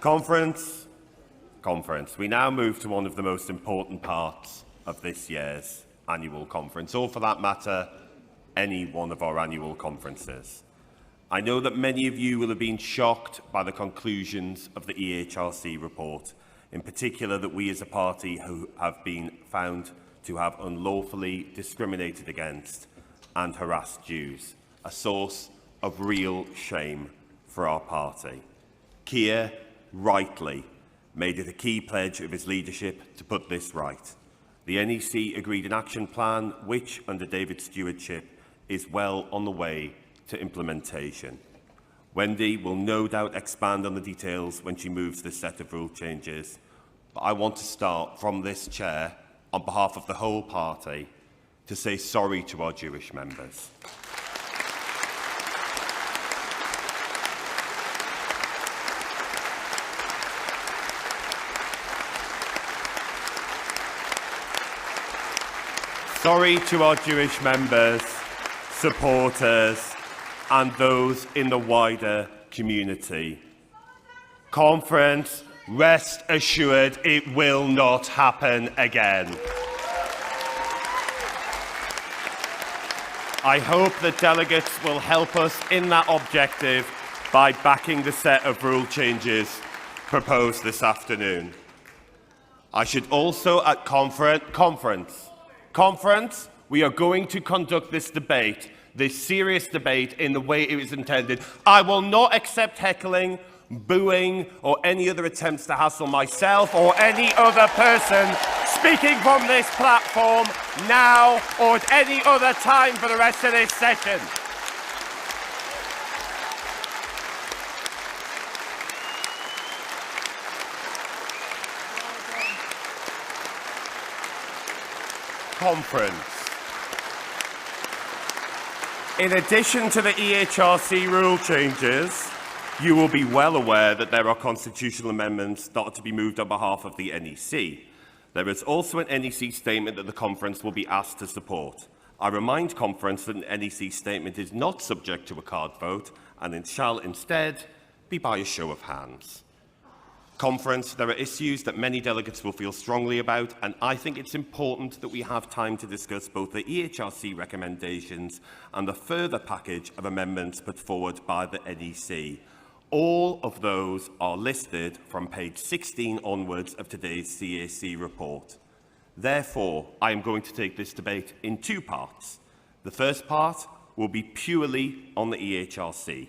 Conference. We now move to one of the most important parts of this year's annual conference, or for that matter, any one of our annual conferences. I know that many of you will have been shocked by the conclusions of the EHRC report, in particular that we as a party who have been found to have unlawfully discriminated against and harassed Jews, a source of real shame for our party. Keir rightly made it a key pledge of his leadership to put this right. The NEC agreed an action plan which, under David's stewardship, is well on the way to implementation. Wendy will no doubt expand on the details when she moves this set of rule changes, but I want to start from this chair, on behalf of the whole party, to say sorry to our Jewish members. Sorry to our Jewish members, supporters, and those in the wider community. Conference, rest assured it will not happen again. I hope that delegates will help us in that objective by backing the set of rule changes proposed this afternoon. I should also at conference, we are going to conduct this debate, this serious debate, in the way it was intended. I will not accept heckling, booing, or any other attempts to hassle myself or any other person speaking from this platform now or at any other time for the rest of this session. Conference. In addition to the EHRC rule changes, you will be well aware that there are constitutional amendments that are to be moved on behalf of the NEC. There is also an NEC statement that the Conference will be asked to support. I remind Conference that an NEC statement is not subject to a card vote and it shall instead be by a show of hands. Conference, there are issues that many delegates will feel strongly about, and I think it's important that we have time to discuss both the EHRC recommendations and the further package of amendments put forward by the NEC. All of those are listed from page 16 onwards of today's CAC report. Therefore, I am going to take this debate in two parts. The first part will be purely on the EHRC.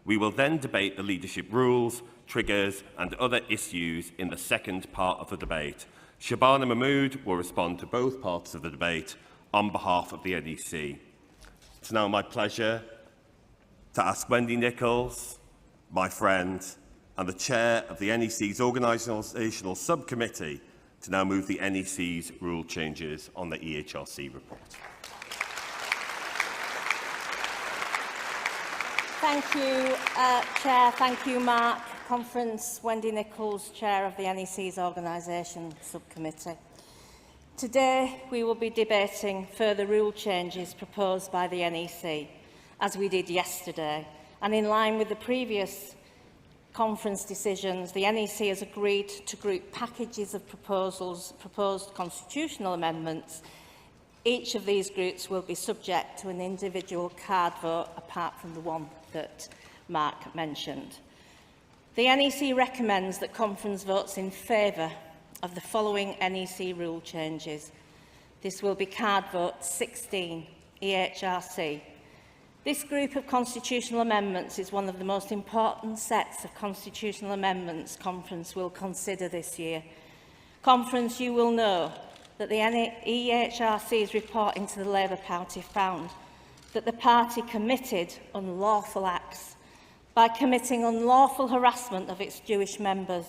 We will then debate the leadership rules, triggers and other issues in the second part of the debate. Shabana Mahmood will respond to both parts of the debate on behalf of the NEC. It's now my pleasure to ask Wendy Nichols, my friend, and the chair of the NEC's organisational subcommittee to now move the NEC's rule changes on the EHRC report. Thank you, Chair. Thank you, Mark. Conference, Wendy Nichols, Chair of the NEC's Organisation Subcommittee. Today, we will be debating further rule changes proposed by the NEC, as we did yesterday. And in line with the previous conference decisions, the NEC has agreed to group packages of proposed constitutional amendments. Each of these groups will be subject to an individual card vote, apart from the one that Mark mentioned. The NEC recommends that Conference votes in favour of the following NEC rule changes. This will be card vote 16, EHRC. This group of constitutional amendments is one of the most important sets of constitutional amendments Conference will consider this year. Conference, you will know that the EHRC's report into the Labour Party found that the party committed unlawful acts by committing unlawful harassment of its Jewish members,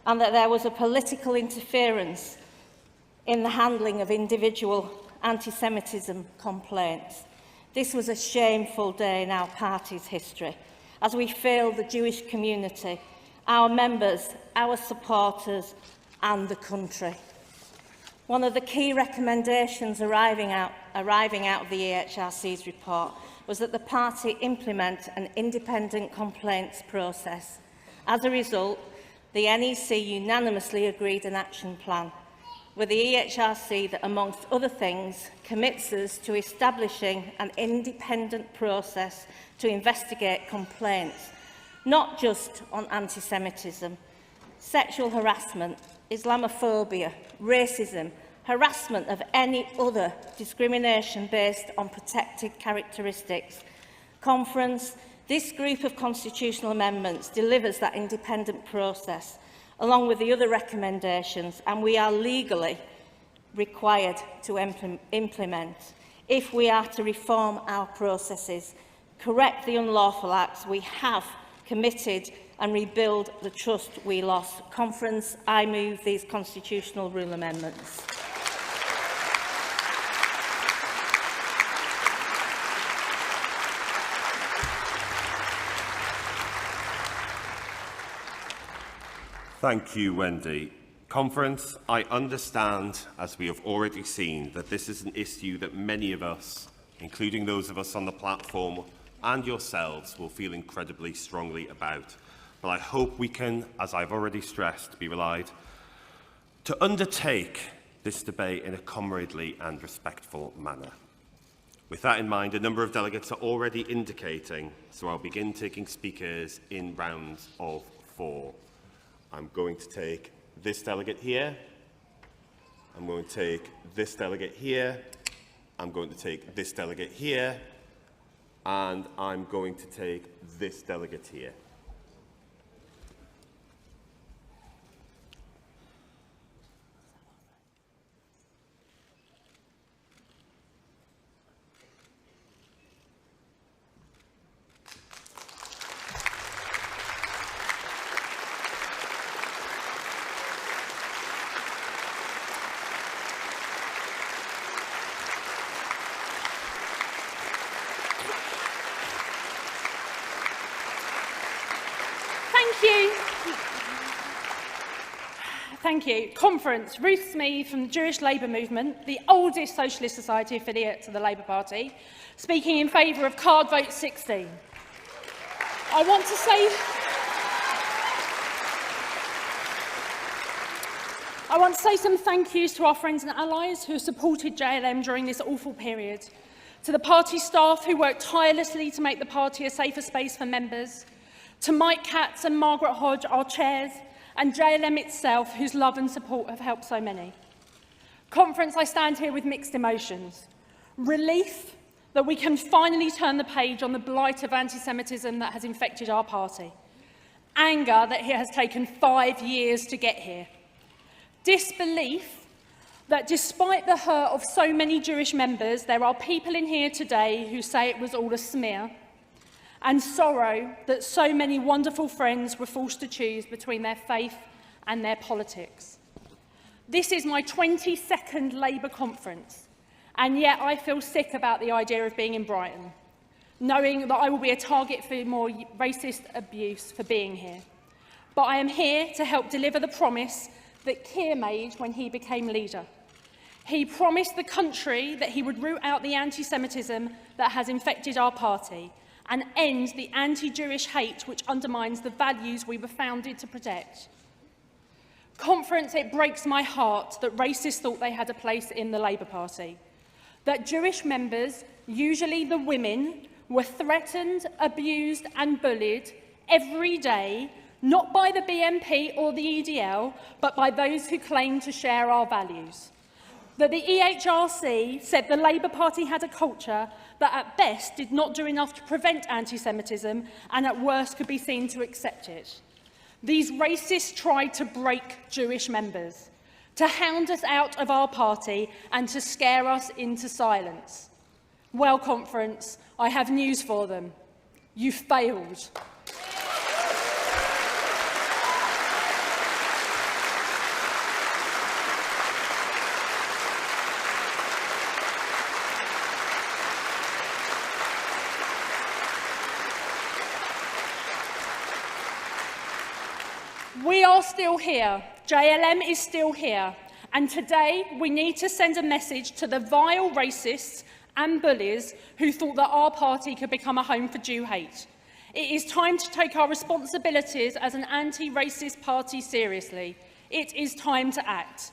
and that there was a political interference in the handling of individual anti-Semitism complaints. This was a shameful day in our party's history, as we failed the Jewish community, our members, our supporters and the country. One of the key recommendations arriving out of the EHRC's report was that the party implement an independent complaints process. As a result, the NEC unanimously agreed an action plan with the EHRC that, amongst other things, commits us to establishing an independent process to investigate complaints, not just on anti-Semitism, sexual harassment, Islamophobia, racism, harassment of any other discrimination based on protected characteristics. Conference, this group of constitutional amendments delivers that independent process, along with the other recommendations, and we are legally required to implement if we are to reform our processes, correct the unlawful acts we have committed and rebuild the trust we lost. Conference, I move these constitutional rule amendments. Thank you, Wendy. Conference, I understand, as we have already seen, that this is an issue that many of us, including those of us on the platform and yourselves, will feel incredibly strongly about. But I hope we can, as I've already stressed, be relied to undertake this debate in a comradely and respectful manner. With that in mind, a number of delegates are already indicating, so I'll begin taking speakers in rounds of 4. I'm going to take this delegate here. I'm going to take this delegate here. I'm going to take this delegate here. And I'm going to take this delegate here. Thank you. Conference, Ruth Smee from the Jewish Labour Movement, the oldest socialist society affiliate to the Labour Party, speaking in favour of card vote 16. I want to say some thank yous to our friends and allies who have supported JLM during this awful period, to the party staff who worked tirelessly to make the party a safer space for members, to Mike Katz and Margaret Hodge, our chairs, and JLM itself, whose love and support have helped so many. Conference, I stand here with mixed emotions. Relief that we can finally turn the page on the blight of anti-Semitism that has infected our party. Anger that it has taken 5 years to get here. Disbelief that despite the hurt of so many Jewish members, there are people in here today who say it was all a smear. And sorrow that so many wonderful friends were forced to choose between their faith and their politics. This is my 22nd Labour conference, and yet I feel sick about the idea of being in Brighton, knowing that I will be a target for more racist abuse for being here. But I am here to help deliver the promise that Keir made when he became leader. He promised the country that he would root out the anti-Semitism that has infected our party, and end the anti-Jewish hate which undermines the values we were founded to protect. Conference, it breaks my heart that racists thought they had a place in the Labour Party, that Jewish members, usually the women, were threatened, abused and bullied every day, not by the BNP or the EDL, but by those who claim to share our values. That the EHRC said the Labour Party had a culture that at best did not do enough to prevent anti-Semitism and at worst could be seen to accept it. These racists tried to break Jewish members, to hound us out of our party and to scare us into silence. Well, Conference, I have news for them. You failed. We are still here. JLM is still here. And today we need to send a message to the vile racists and bullies who thought that our party could become a home for Jew hate. It is time to take our responsibilities as an anti-racist party seriously. It is time to act.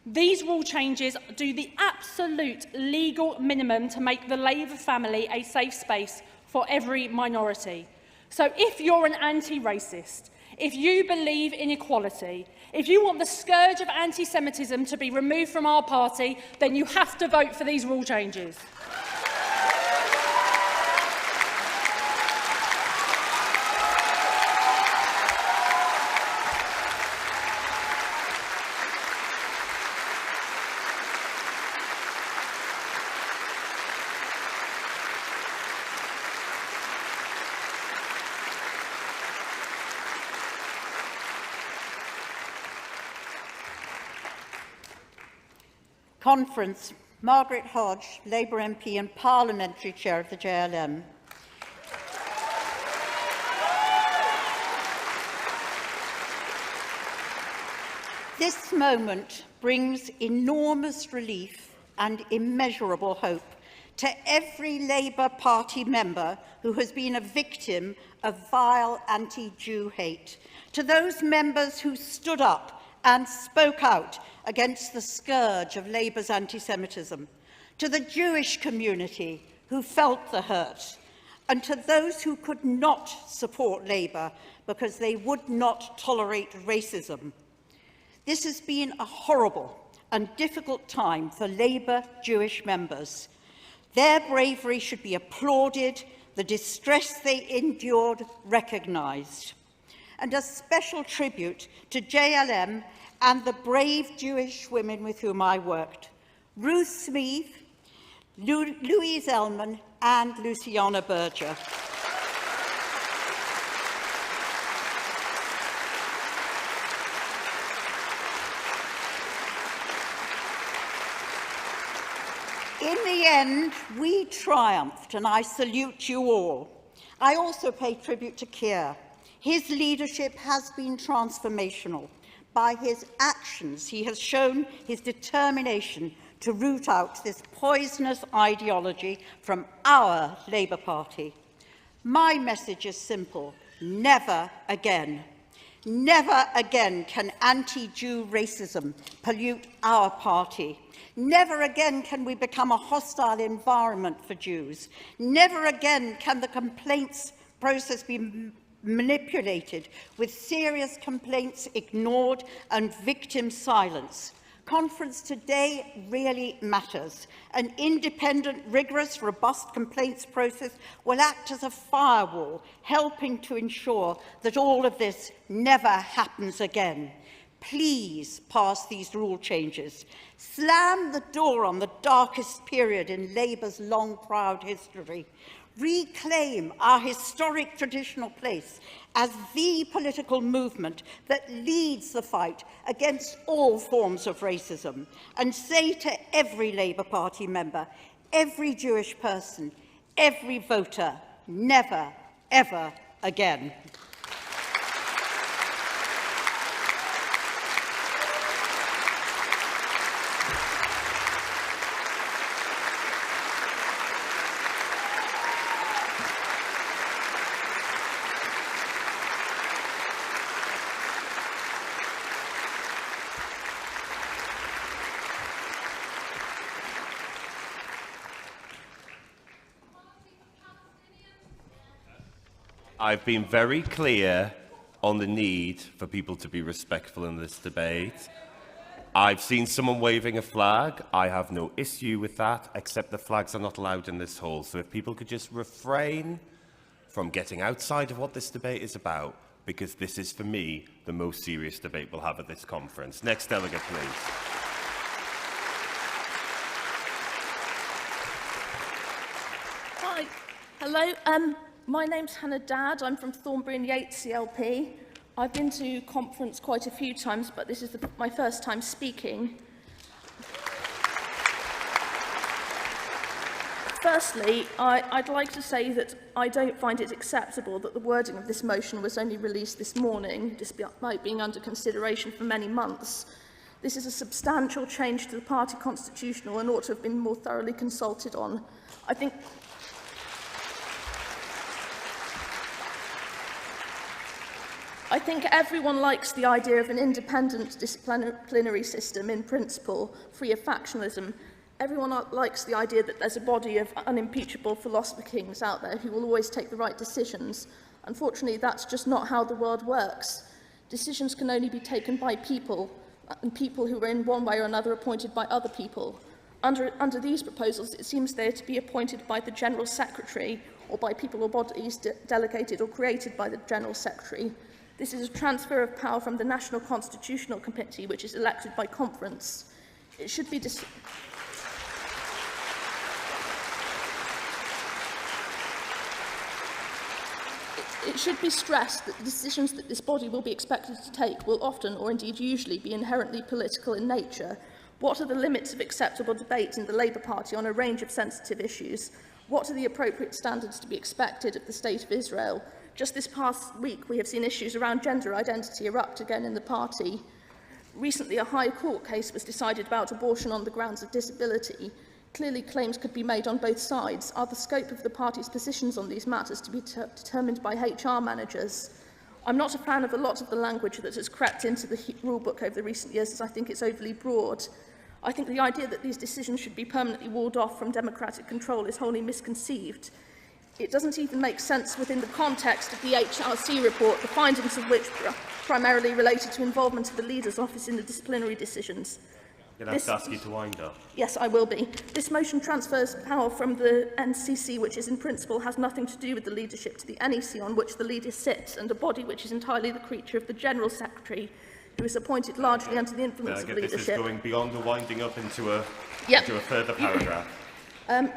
These rule changes do the absolute legal minimum to make the Labour family a safe space for every minority. So if you're an anti-racist, if you believe in equality, if you want the scourge of anti-Semitism to be removed from our party, then you have to vote for these rule changes. Conference. Margaret Hodge, Labour MP and Parliamentary Chair of the JLM. This moment brings enormous relief and immeasurable hope to every Labour Party member who has been a victim of vile anti-Jew hate, to those members who stood up and spoke out against the scourge of Labour's anti-Semitism, to the Jewish community who felt the hurt, and to those who could not support Labour because they would not tolerate racism. This has been a horrible and difficult time for Labour Jewish members. Their bravery should be applauded, the distress they endured recognised. And a special tribute to JLM and the brave Jewish women with whom I worked, Ruth Smeeth, Louise Ellman and Luciana Berger. In the end, we triumphed, and I salute you all. I also pay tribute to Keir. His leadership has been transformational. By his actions, he has shown his determination to root out this poisonous ideology from our Labour Party. My message is simple: never again. Never again can anti-Jew racism pollute our party. Never again can we become a hostile environment for Jews. Never again can the complaints process be manipulated, with serious complaints ignored and victims silenced. Conference today really matters. An independent, rigorous, robust complaints process will act as a firewall, helping to ensure that all of this never happens again. Please pass these rule changes. Slam the door on the darkest period in Labour's long, proud history. Reclaim our historic traditional place as the political movement that leads the fight against all forms of racism, and say to every Labour Party member, every Jewish person, every voter, never, ever again. I've been very clear on the need for people to be respectful in this debate. I've seen someone waving a flag. I have no issue with that, except the flags are not allowed in this hall. So if people could just refrain from getting outside of what this debate is about, because this is, for me, the most serious debate we'll have at this conference. Next delegate, please. Hi. Hello. My name's Hannah Dadd. I'm from Thornbury and Yates CLP. I've been to conference quite a few times, but this is my first time speaking. Firstly, I'd like to say that I don't find it acceptable that the wording of this motion was only released this morning, despite being under consideration for many months. This is a substantial change to the party constitutional and ought to have been more thoroughly consulted on. I think everyone likes the idea of an independent disciplinary system in principle, free of factionalism. Everyone likes the idea that there's a body of unimpeachable philosopher kings out there who will always take the right decisions. Unfortunately, that's just not how the world works. Decisions can only be taken by people, and people who are in one way or another appointed by other people. Under these proposals, it seems they are to be appointed by the General Secretary or by people or bodies delegated or created by the General Secretary. This is a transfer of power from the National Constitutional Committee, which is elected by conference. It should be It should be stressed that the decisions that this body will be expected to take will often, or indeed usually, be inherently political in nature. What are the limits of acceptable debate in the Labour Party on a range of sensitive issues? What are the appropriate standards to be expected of the State of Israel? Just this past week, we have seen issues around gender identity erupt again in the party. Recently, a High Court case was decided about abortion on the grounds of disability. Clearly, claims could be made on both sides. Are the scope of the party's positions on these matters to be determined by HR managers? I'm not a fan of a lot of the language that has crept into the rulebook over the recent years, as I think it's overly broad. I think the idea that these decisions should be permanently walled off from democratic control is wholly misconceived. It doesn't even make sense within the context of the EHRC report, the findings of which are primarily related to involvement of the leader's office in the disciplinary decisions. I'm going to have to ask you to wind up. Yes, I will be. This motion transfers power from the NCC, which is in principle has nothing to do with the leadership, to the NEC, on which the leader sits, and a body which is entirely the creature of the General Secretary, who is appointed largely under the influence of leadership. This is going beyond the winding up into a further paragraph.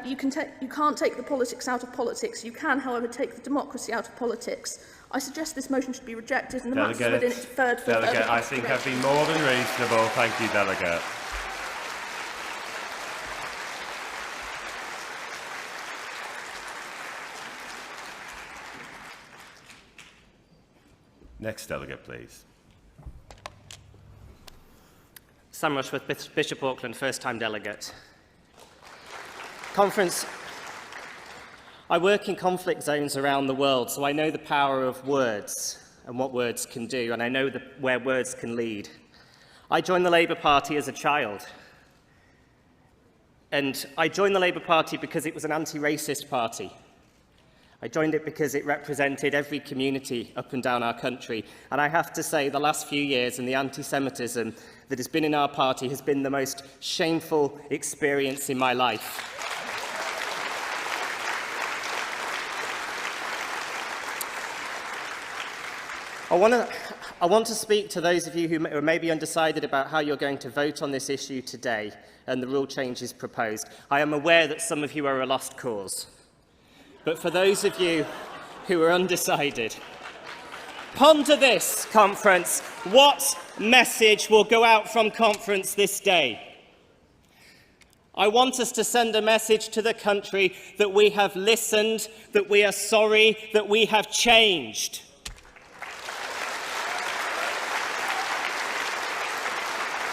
You can't take the politics out of politics. You can, however, take the democracy out of politics. I suggest this motion should be rejected and the matters within it deferred for further Delegate, I think I've been more than reasonable. Thank you, Delegate. Next delegate, please. Sam Rushworth, Bishop Auckland, first-time delegate. Conference, I work in conflict zones around the world, so I know the power of words and what words can do, and I know where words can lead. I joined the Labour Party as a child, and I joined the Labour Party because it was an anti-racist party. I joined it because it represented every community up and down our country, and I have to say the last few years and the anti-Semitism that has been in our party has been the most shameful experience in my life. I want to speak to those of you who are maybe undecided about how you're going to vote on this issue today and the rule changes proposed. I am aware that some of you are a lost cause. But for those of you who are undecided, ponder this, conference. What message will go out from conference this day? I want us to send a message to the country that we have listened, that we are sorry, that we have changed.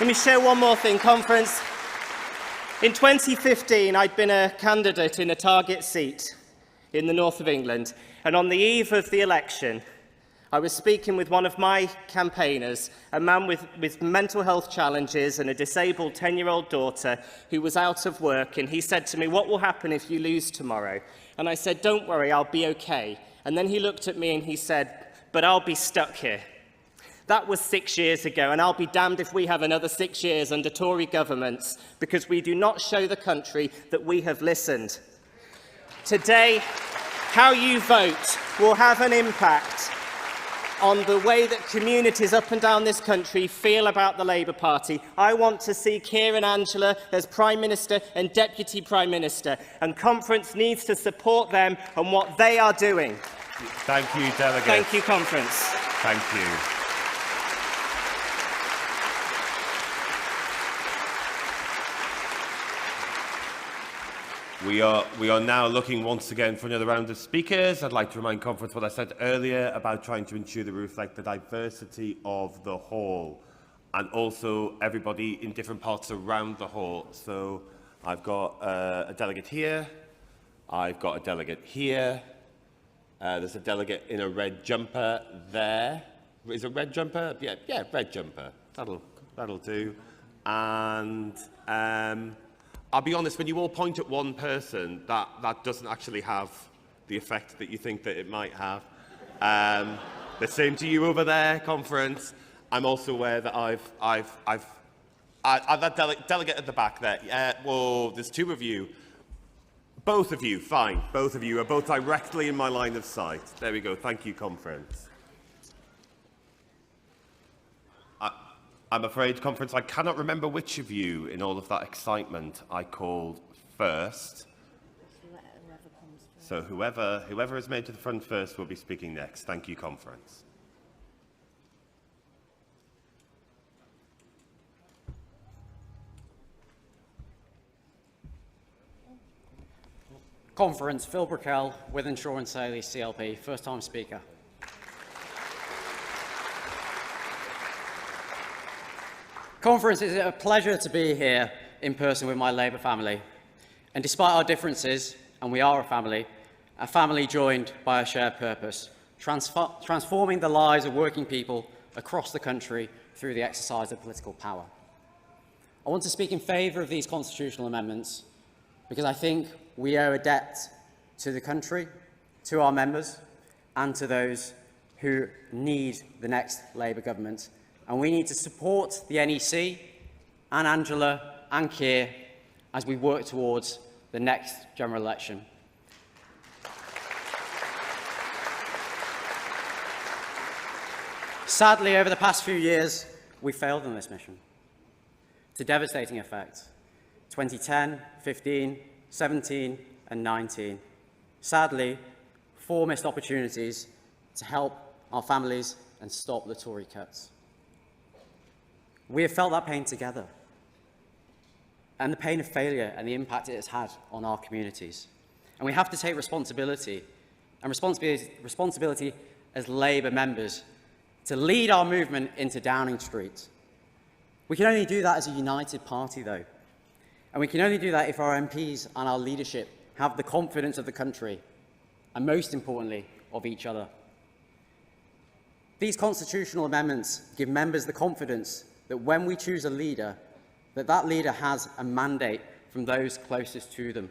Let me share one more thing, conference. In 2015, I'd been a candidate in a target seat in the north of England, and on the eve of the election, I was speaking with one of my campaigners, a man with mental health challenges and a disabled 10-year-old daughter who was out of work, and he said to me, "What will happen if you lose tomorrow?" And I said, "Don't worry, I'll be okay." And then he looked at me and he said, "But I'll be stuck here." That was 6 years ago, and I'll be damned if we have another 6 years under Tory governments, because we do not show the country that we have listened. Today, how you vote will have an impact on the way that communities up and down this country feel about the Labour Party. I want to see Keir and Angela as Prime Minister and Deputy Prime Minister, and Conference needs to support them and what they are doing. Thank you, Delegate. Thank you, Conference. Thank you. We are now looking once again for another round of speakers. I'd like to remind Conference what I said earlier about trying to ensure they reflect the diversity of the hall and also everybody in different parts around the hall. So I've got a delegate here, I've got a delegate here, there's a delegate in a red jumper there, is it red jumper? Yeah, red jumper. That'll do. And I'll be honest, when you all point at one person, that doesn't actually have the effect that you think that it might have. The same to you over there, conference. I'm also aware that that delegate at the back there. Well, there's two of you. Both of you, fine. Both of you are both directly in my line of sight. There we go. Thank you, conference. I'm afraid, conference, I cannot remember which of you, in all of that excitement, I called first. So whoever is made to the front first will be speaking next. Thank you, conference. Conference, Phil Brickell, with Insurance Daily CLP, first-time speaker. Conference, it's a pleasure to be here in person with my Labour family. And despite our differences, and we are a family joined by a shared purpose, transforming the lives of working people across the country through the exercise of political power. I want to speak in favour of these constitutional amendments because I think we owe a debt to the country, to our members, and to those who need the next Labour government. And we need to support the NEC and Angela and Keir as we work towards the next general election. Sadly, over the past few years, we failed in this mission to devastating effect. 2010, 15, 17 and 19. Sadly, 4 missed opportunities to help our families and stop the Tory cuts. We have felt that pain together, and the pain of failure and the impact it has had on our communities. And we have to take responsibility, and responsibility as Labour members, to lead our movement into Downing Street. We can only do that as a united party, though. And we can only do that if our MPs and our leadership have the confidence of the country, and most importantly, of each other. These constitutional amendments give members the confidence that when we choose a leader, that leader has a mandate from those closest to them.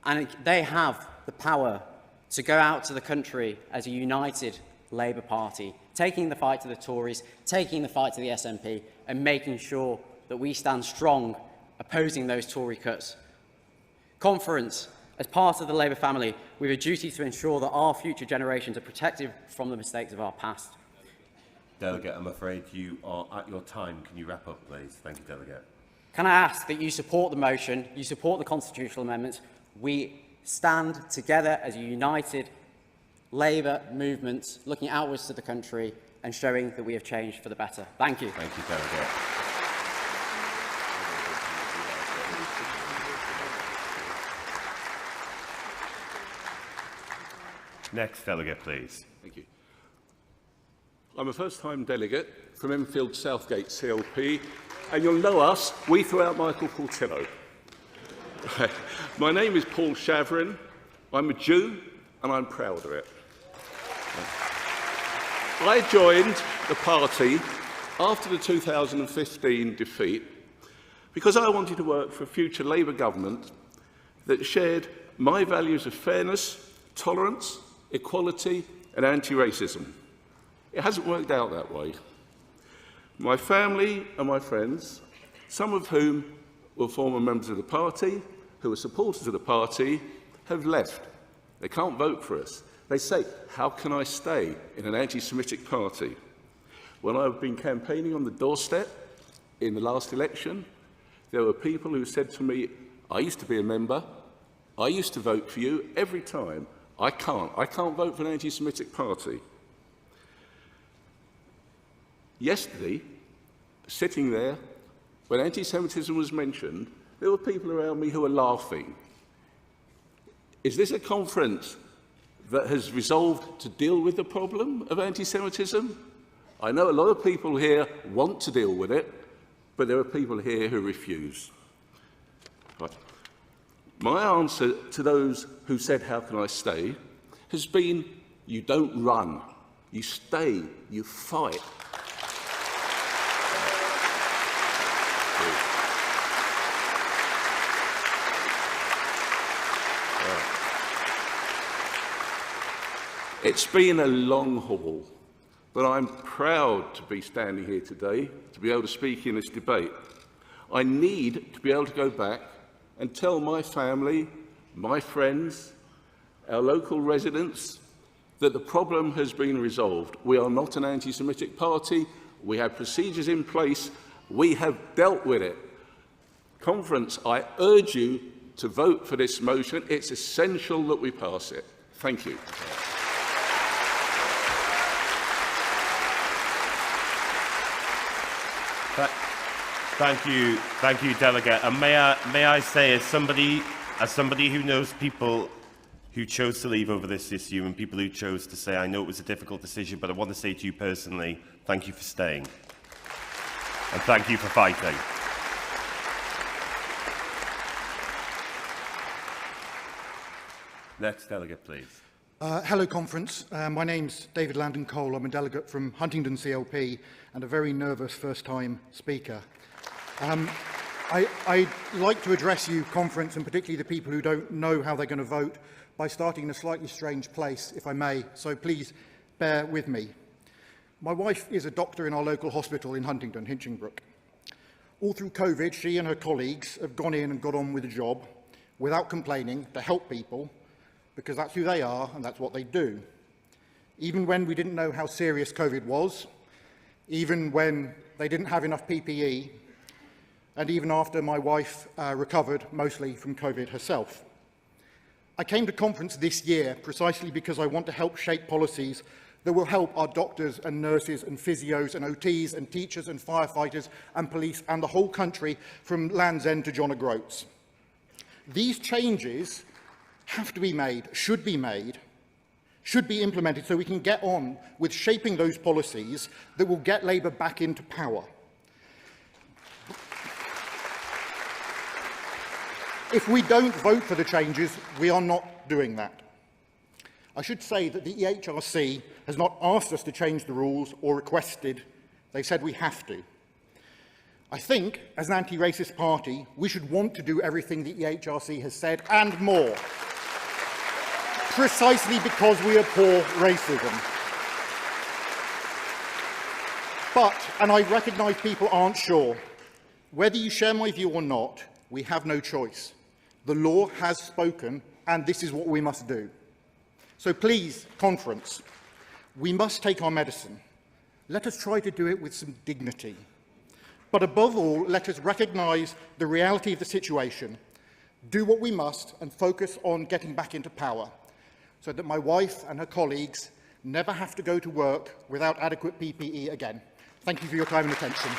And they have the power to go out to the country as a united Labour Party, taking the fight to the Tories, taking the fight to the SNP, and making sure that we stand strong opposing those Tory cuts. Conference, as part of the Labour family, we have a duty to ensure that our future generations are protected from the mistakes of our past. Delegate, I'm afraid you are at your time. Can you wrap up, please? Thank you, Delegate. Can I ask that you support the motion, you support the constitutional amendments? We stand together as a united Labour movement, looking outwards to the country and showing that we have changed for the better. Thank you. Thank you, Delegate. Next delegate, please. Thank you. I'm a first-time delegate from Enfield Southgate CLP, and you'll know us, we threw out Michael Portillo. My name is Paul Shavrin, I'm a Jew, and I'm proud of it. I joined the party after the 2015 defeat because I wanted to work for a future Labour government that shared my values of fairness, tolerance, equality and anti-racism. It hasn't worked out that way. My family and my friends, some of whom were former members of the party, who were supporters of the party, have left. They can't vote for us. They say, how can I stay in an anti-Semitic party? When I've been campaigning on the doorstep in the last election, there were people who said to me, I used to be a member, I used to vote for you every time. I can't vote for an anti-Semitic party. Yesterday, sitting there, when anti-Semitism was mentioned, there were people around me who were laughing. Is this a conference that has resolved to deal with the problem of anti-Semitism? I know a lot of people here want to deal with it, but there are people here who refuse. Right. My answer to those who said, how can I stay, has been, you don't run. You stay, you fight. It's been a long haul, but I'm proud to be standing here today to be able to speak in this debate. I need to be able to go back and tell my family, my friends, our local residents that the problem has been resolved. We are not an anti-Semitic party. We have procedures in place. We have dealt with it. Conference, I urge you to vote for this motion. It's essential that we pass it. Thank you. Thank you, Delegate. And may I say, as somebody who knows people who chose to leave over this issue and people who chose to say, I know it was a difficult decision, but I want to say to you personally, thank you for staying. And thank you for fighting. Next delegate, please. Hello, Conference. My name's David Landon Cole. I'm a delegate from Huntingdon CLP and a very nervous first-time speaker. I'd like to address you, Conference, and particularly the people who don't know how they're going to vote, by starting in a slightly strange place, if I may, so please bear with me. My wife is a doctor in our local hospital in Huntingdon, Hinchingbrook. All through COVID, she and her colleagues have gone in and got on with the job without complaining to help people, because that's who they are and that's what they do. Even when we didn't know how serious COVID was, even when they didn't have enough PPE, and even after my wife recovered mostly from COVID herself. I came to Conference this year precisely because I want to help shape policies that will help our doctors and nurses and physios and OTs and teachers and firefighters and police and the whole country from Land's End to John O'Groats. These changes have to be made, should be implemented so we can get on with shaping those policies that will get Labour back into power. If we don't vote for the changes, we are not doing that. I should say that the EHRC has not asked us to change the rules or requested, they said we have to. I think, as an anti-racist party, we should want to do everything the EHRC has said and more, precisely because we abhor racism. But, and I recognise people aren't sure, whether you share my view or not, we have no choice. The law has spoken, and this is what we must do. So please, Conference, we must take our medicine. Let us try to do it with some dignity. But above all, let us recognise the reality of the situation, do what we must, and focus on getting back into power, so that my wife and her colleagues never have to go to work without adequate PPE again. Thank you for your time and attention.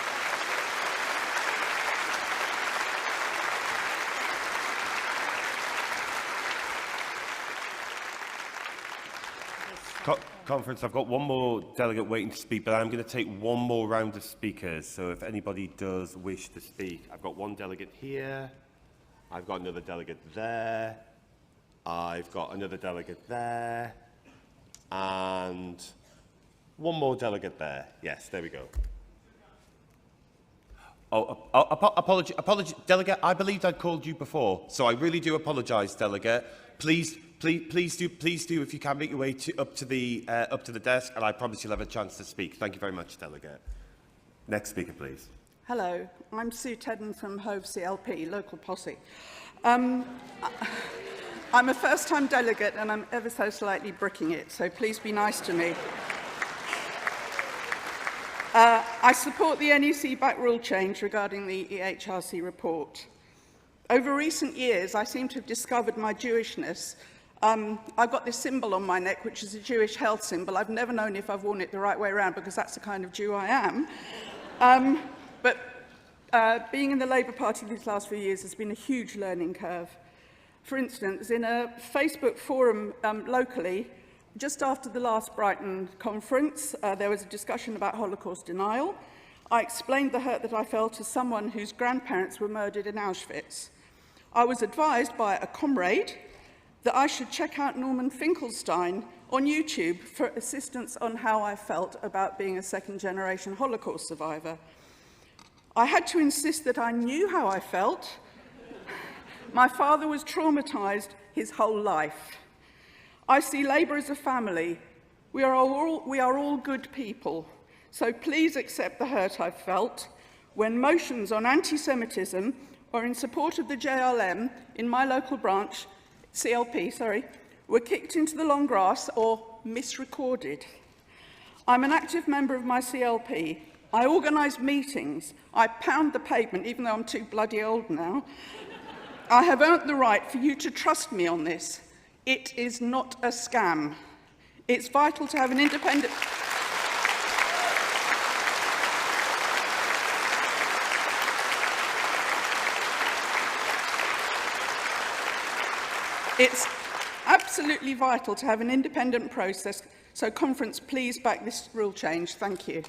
Conference, I've got one more delegate waiting to speak, but I'm going to take one more round of speakers. So if anybody does wish to speak, I've got one delegate here, I've got another delegate there, I've got another delegate there, and one more delegate there. Yes, there we go. Apology, delegate. I believed I'd called you before, so I really do apologise, delegate. Please do, if you can make your way up to the desk, and I promise you'll have a chance to speak. Thank you very much, delegate. Next speaker, please. Hello, I'm Sue Tedden from Hove CLP, local posse. I'm a first-time delegate, and I'm ever so slightly bricking it, so please be nice to me. I support the NEC back rule change regarding the EHRC report. Over recent years, I seem to have discovered my Jewishness. I've got this symbol on my neck, which is a Jewish health symbol. I've never known if I've worn it the right way around, because that's the kind of Jew I am. But being in the Labour Party these last few years has been a huge learning curve. For instance, in a Facebook forum locally, just after the last Brighton conference, there was a discussion about Holocaust denial. I explained the hurt that I felt as someone whose grandparents were murdered in Auschwitz. I was advised by a comrade that I should check out Norman Finkelstein on YouTube for assistance on how I felt about being a second-generation Holocaust survivor. I had to insist that I knew how I felt. My father was traumatized his whole life. I see Labour as a family. We are all good people. So please accept the hurt I've felt when motions on anti-Semitism or in support of the JLM in my local branch, CLP, were kicked into the long grass or misrecorded. I'm an active member of my CLP. I organise meetings. I pound the pavement, even though I'm too bloody old now. I have earned the right for you to trust me on this. It is not a scam. It's vital to have an independent... It's absolutely vital to have an independent process, so conference, please back this rule change. Thank you.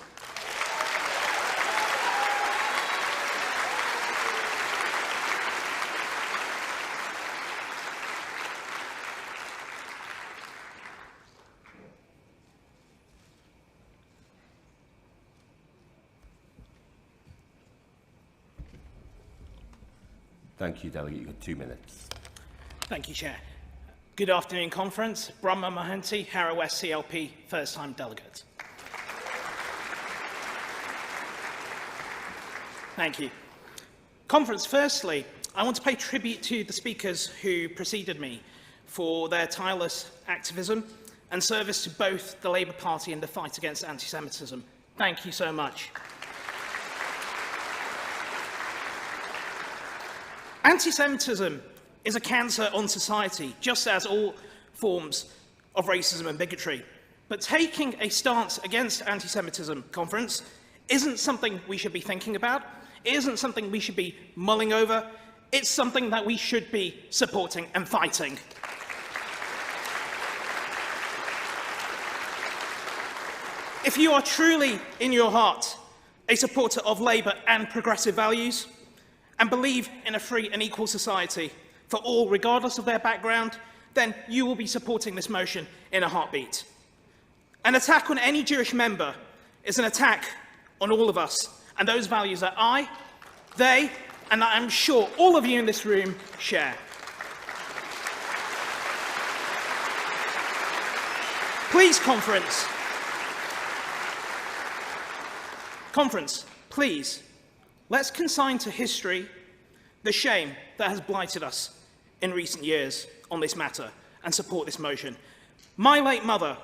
Thank you, Delegate. You've got 2 minutes. Thank you, Chair. Good afternoon, Conference. Brahma Mohanty, Harrow West CLP, first-time delegate. Thank you. Conference, firstly, I want to pay tribute to the speakers who preceded me for their tireless activism and service to both the Labour Party and the fight against anti-Semitism. Thank you so much. Anti-Semitism is a cancer on society, just as all forms of racism and bigotry. But taking a stance against anti-Semitism, Conference, isn't something we should be thinking about. It isn't something we should be mulling over. It's something that we should be supporting and fighting. If you are truly, in your heart, a supporter of Labour and progressive values, and believe in a free and equal society for all, regardless of their background, then you will be supporting this motion in a heartbeat. An attack on any Jewish member is an attack on all of us, and those values that I, they, and I'm sure all of you in this room share. Please, Conference, please, let's consign to history the shame that has blighted us in recent years on this matter and support this motion. My late mother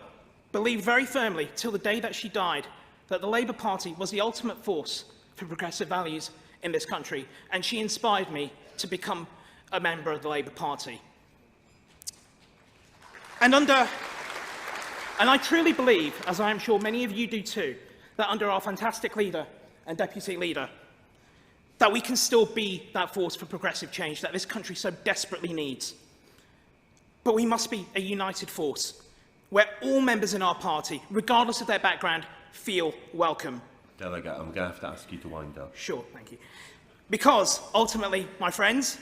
believed very firmly, till the day that she died, that the Labour Party was the ultimate force for progressive values in this country, and she inspired me to become a member of the Labour Party. And I truly believe, as I am sure many of you do too, that under our fantastic leader and deputy leader, that we can still be that force for progressive change that this country so desperately needs. But we must be a united force, where all members in our party, regardless of their background, feel welcome. Delegate, I'm going to have to ask you to wind up. Sure, thank you. Because, ultimately, my friends,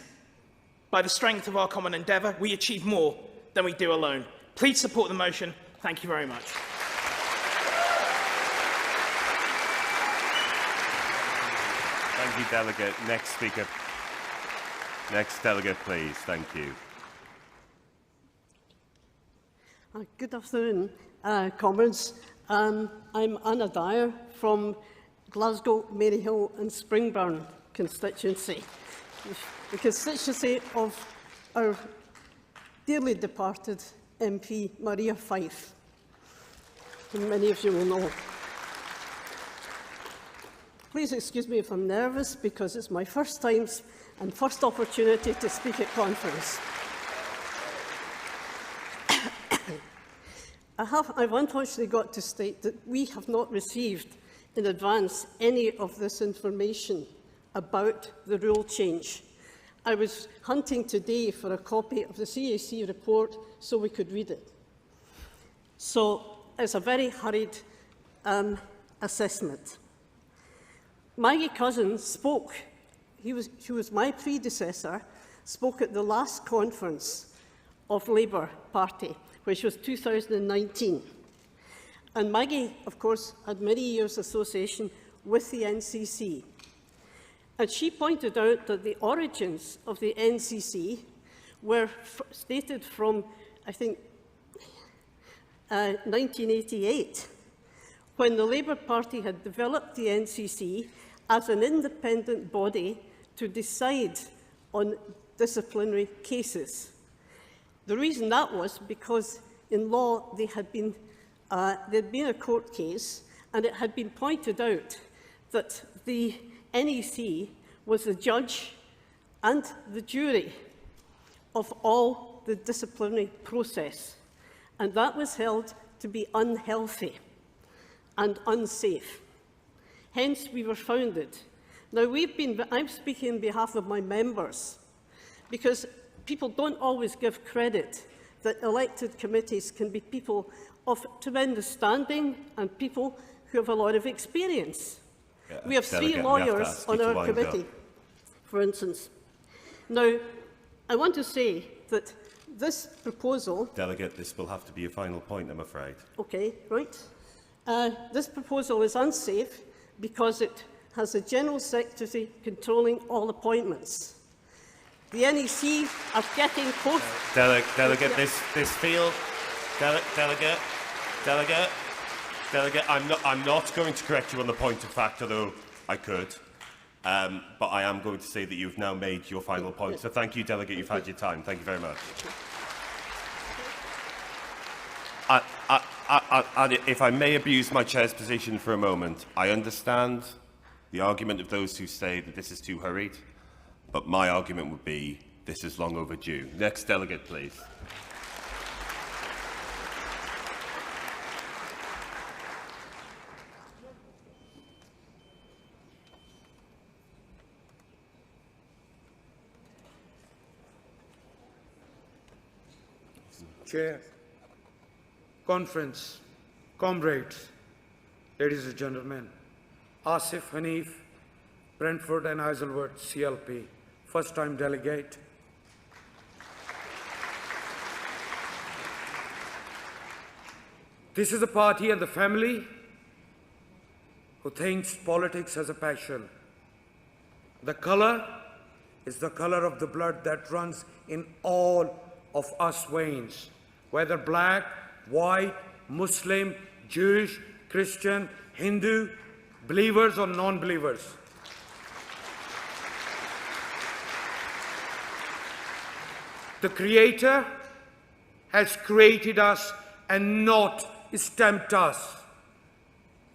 by the strength of our common endeavour, we achieve more than we do alone. Please support the motion. Thank you very much. Thank you, Delegate. Next speaker. Next delegate, please. Thank you. Good afternoon, comrades. I'm Anna Dyer from Glasgow, Maryhill and Springburn constituency, the constituency of our dearly departed MP Maria Fife, who many of you will know. Please excuse me if I'm nervous, because it's my first time and first opportunity to speak at conference. I've unfortunately got to state that we have not received in advance any of this information about the rule change. I was hunting today for a copy of the CAC report so we could read it. So it's a very hurried assessment. Maggie Cousins spoke, she was my predecessor, spoke at the last conference of Labour Party, which was 2019. And Maggie, of course, had many years' association with the NCC. And she pointed out that the origins of the NCC were stated from, I think, 1988, when the Labour Party had developed the NCC as an independent body to decide on disciplinary cases. The reason that was because in law there'd been a court case, and it had been pointed out that the NEC was the judge and the jury of all the disciplinary process, and that was held to be unhealthy and unsafe. Hence, we were founded. Now, I'm speaking on behalf of my members, because people don't always give credit that elected committees can be people of tremendous standing and people who have a lot of experience. Yeah, we have three lawyers on our committee, for instance. Now, I want to say that this proposal... Delegate, this will have to be your final point, I'm afraid. OK, right. This proposal is unsafe because it has a General Secretary controlling all appointments. The NEC are getting close... Delegate, this field... Delegate, I'm not going to correct you on the point of fact, although I could. But I am going to say that you've now made your final point. So thank you, Delegate. You've had your time. Thank you very much. If I may abuse my chair's position for a moment, I understand the argument of those who say that this is too hurried, but my argument would be this is long overdue. Next delegate, please. Chair, conference, comrades, ladies and gentlemen, Asif Hanif, Brentford and Isleworth, CLP, first-time delegate. This is a party and the family who thinks politics as a passion. The colour is the colour of the blood that runs in all of us veins, whether black, white, Muslim, Jewish, Christian, Hindu, believers or non-believers. The Creator has created us and not stamped us,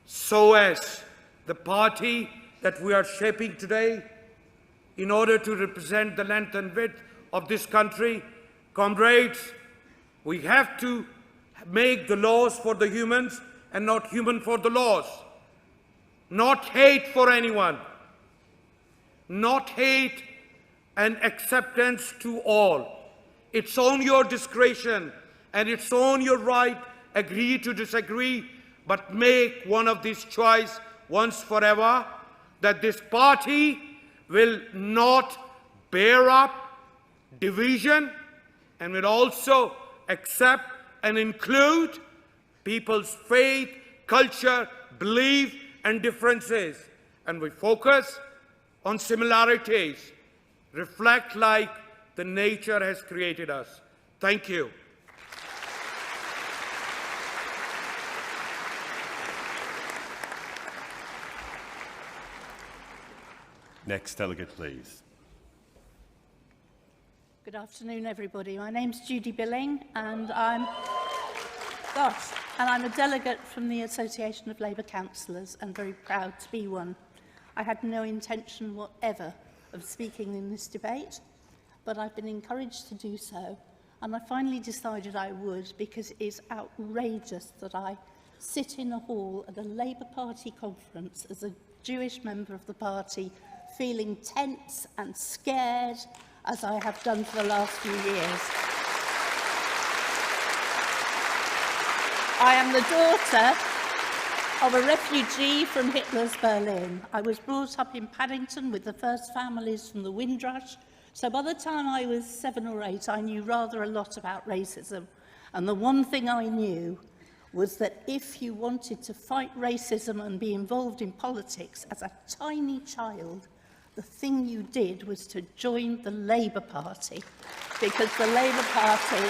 so as the party that we are shaping today, in order to represent the length and width of this country, comrades, we have to make the laws for the humans and not human for the laws. Not hate for anyone. Not hate and acceptance to all. It's on your discretion and it's on your right, agree to disagree, but make one of these choices once forever, that this party will not bear up division and will also accept and include people's faith, culture, belief, and differences. And we focus on similarities, reflect like the nature has created us. Thank you. Next delegate, please. Good afternoon, everybody. My name's Judy Billing, and I'm a delegate from the Association of Labour Councillors, and very proud to be one. I had no intention whatever of speaking in this debate, but I've been encouraged to do so, and I finally decided I would, because it is outrageous that I sit in a hall at a Labour Party conference as a Jewish member of the party, feeling tense and scared, as I have done for the last few years. I am the daughter of a refugee from Hitler's Berlin. I was brought up in Paddington with the first families from the Windrush, So by the time I was 7 or 8, I knew rather a lot about racism. And the one thing I knew was that if you wanted to fight racism and be involved in politics as a tiny child, the thing you did was to join the Labour Party, because the Labour Party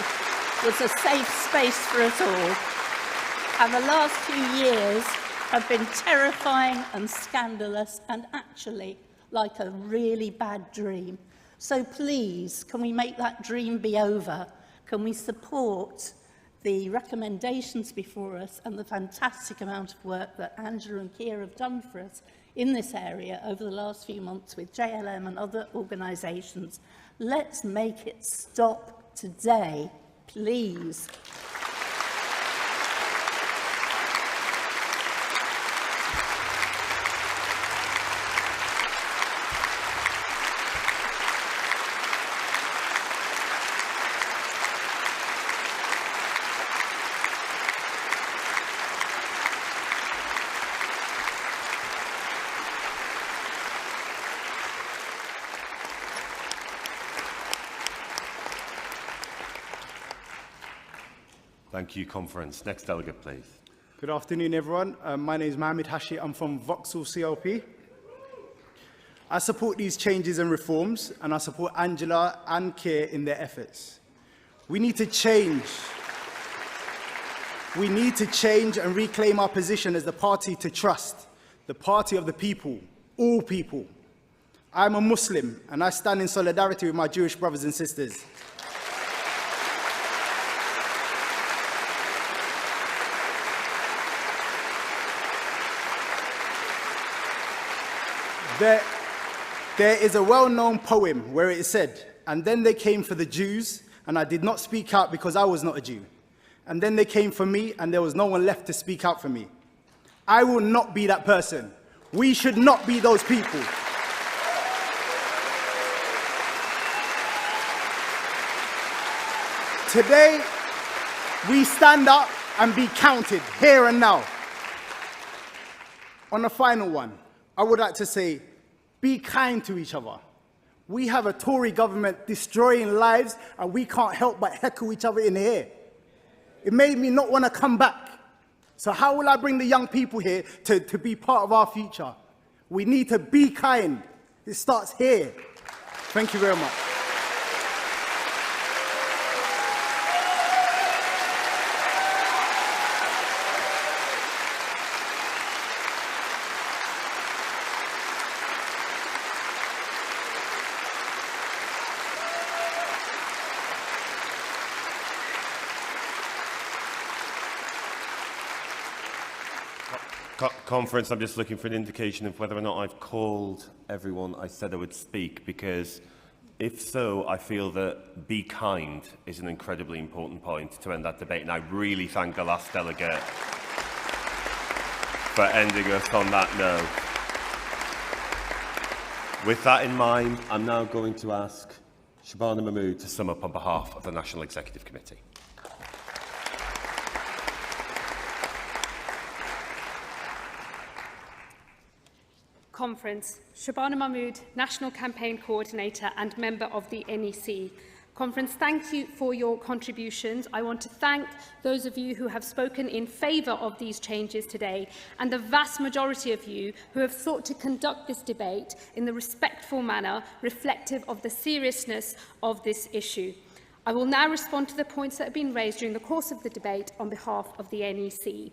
was a safe space for us all. And the last few years have been terrifying and scandalous and actually like a really bad dream. So please, can we make that dream be over? Can we support the recommendations before us and the fantastic amount of work that Angela and Keir have done for us in this area over the last few months with JLM and other organisations? Let's make it stop today, please. Thank you, Conference. Next delegate, please. Good afternoon, everyone. My name is Mohammed Hashi. I'm from Vauxhall CLP. I support these changes and reforms, and I support Angela and Keir in their efforts. We need to change. We need to change and reclaim our position as the party to trust, the party of the people, all people. I'm a Muslim, and I stand in solidarity with my Jewish brothers and sisters. There is a well-known poem where it is said, "And then they came for the Jews, and I did not speak out because I was not a Jew. And then they came for me, and there was no one left to speak out for me." I will not be that person. We should not be those people. Today, we stand up and be counted here and now. On the final one, I would like to say, be kind to each other. We have a Tory government destroying lives, and we can't help but heckle each other in here. It made me not want to come back. So how will I bring the young people here to be part of our future? We need to be kind. It starts here. Thank you very much. Conference, I'm just looking for an indication of whether or not I've called everyone I said I would speak, because if so, I feel that be kind is an incredibly important point to end that debate, and I really thank the last delegate for ending us on that note. With that in mind, I'm now going to ask Shabana Mahmood to sum up on behalf of the National Executive Committee. Conference. Shabana Mahmood, National Campaign Coordinator and member of the NEC. Conference, thank you for your contributions. I want to thank those of you who have spoken in favour of these changes today, and the vast majority of you who have sought to conduct this debate in the respectful manner reflective of the seriousness of this issue. I will now respond to the points that have been raised during the course of the debate on behalf of the NEC.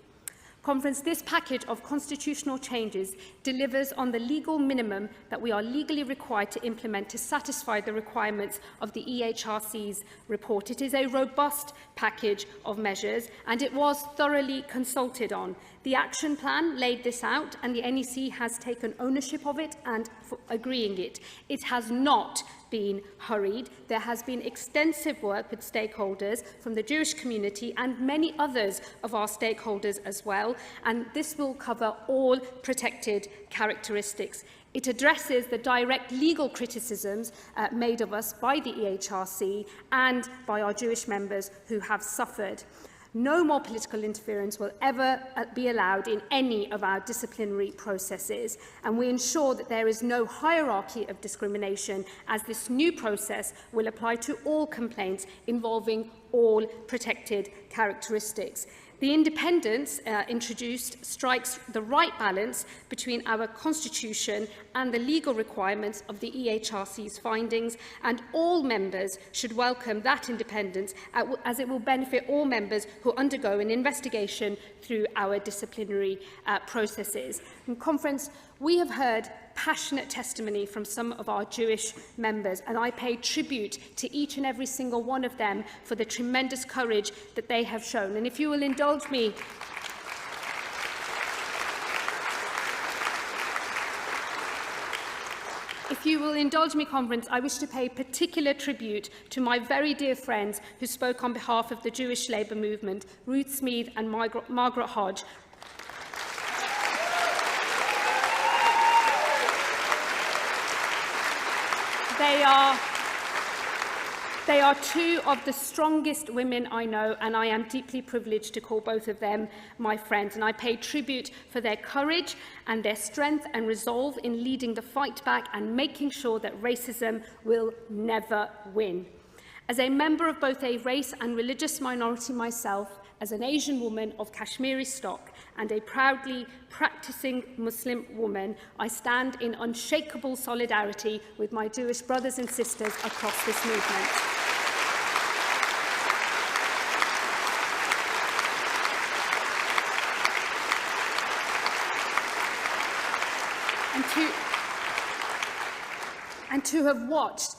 Conference, this package of constitutional changes delivers on the legal minimum that we are legally required to implement to satisfy the requirements of the EHRC's report. It is a robust package of measures, and it was thoroughly consulted on. The action plan laid this out, and the NEC has taken ownership of it and for agreeing it. It has not been hurried. There has been extensive work with stakeholders from the Jewish community and many others of our stakeholders as well, and this will cover all protected characteristics. It addresses the direct legal criticisms made of us by the EHRC and by our Jewish members who have suffered. No more political interference will ever be allowed in any of our disciplinary processes, and we ensure that there is no hierarchy of discrimination, as this new process will apply to all complaints involving all protected characteristics. The independence introduced strikes the right balance between our constitution and the legal requirements of the EHRC's findings, and all members should welcome that independence, as it will benefit all members who undergo an investigation through our disciplinary processes. In conference, we have heard passionate testimony from some of our Jewish members, and I pay tribute to each and every single one of them for the tremendous courage that they have shown. And if you will indulge me, Conference, I wish to pay particular tribute to my very dear friends who spoke on behalf of the Jewish labour movement, Ruth Smeeth and Margaret Hodge. They are two of the strongest women I know, and I am deeply privileged to call both of them my friends. And I pay tribute for their courage and their strength and resolve in leading the fight back and making sure that racism will never win. As a member of both a race and religious minority myself, as an Asian woman of Kashmiri stock and a proudly practicing Muslim woman, I stand in unshakable solidarity with my Jewish brothers and sisters across this movement. And to have watched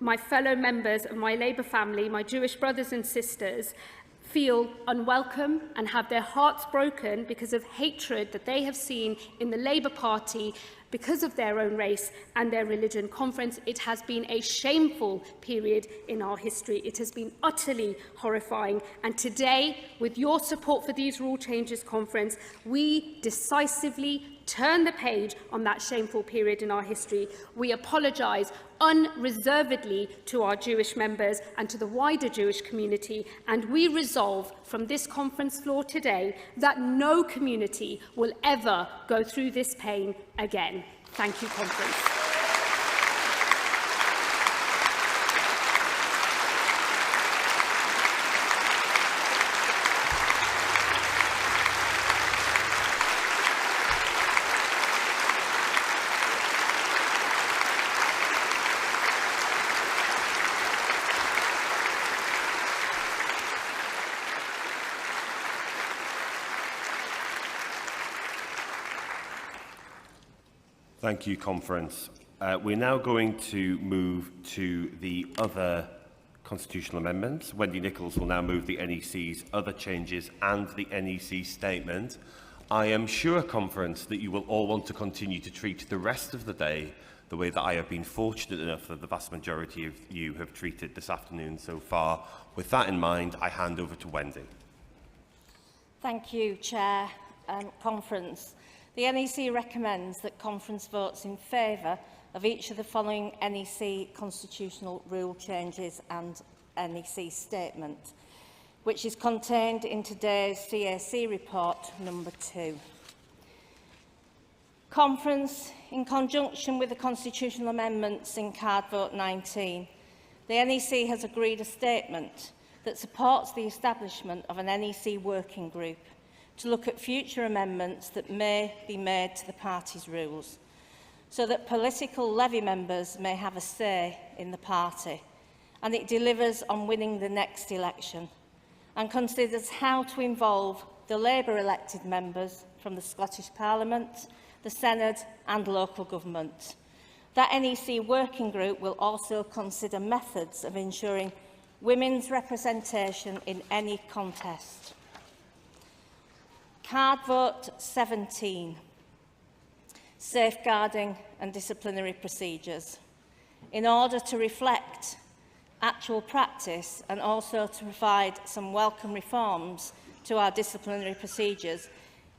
my fellow members of my Labour family, my Jewish brothers and sisters, feel unwelcome and have their hearts broken because of hatred that they have seen in the Labour Party because of their own race and their religion. Conference, it has been a shameful period in our history. It has been utterly horrifying. And today, with your support for these rule changes, Conference, we decisively turn the page on that shameful period in our history. We apologise unreservedly to our Jewish members and to the wider Jewish community, and we resolve from this conference floor today that no community will ever go through this pain again. Thank you, Conference. Thank you, Conference. We're now going to move to the other constitutional amendments. Wendy Nichols will now move the NEC's other changes and the NEC statement. I am sure, Conference, that you will all want to continue to treat the rest of the day the way that I have been fortunate enough that the vast majority of you have treated this afternoon so far. With that in mind, I hand over to Wendy. Thank you, Chair. Conference. The NEC recommends that Conference votes in favour of each of the following NEC constitutional rule changes and NEC statement, which is contained in today's CAC report number 2. Conference, in conjunction with the constitutional amendments in Card Vote 19, the NEC has agreed a statement that supports the establishment of an NEC working group to look at future amendments that may be made to the party's rules, so that political levy members may have a say in the party, and it delivers on winning the next election, and considers how to involve the Labour elected members from the Scottish Parliament, the Senate and local government. That NEC working group will also consider methods of ensuring women's representation in any contest. Card Vote 17, safeguarding and disciplinary procedures. In order to reflect actual practice and also to provide some welcome reforms to our disciplinary procedures,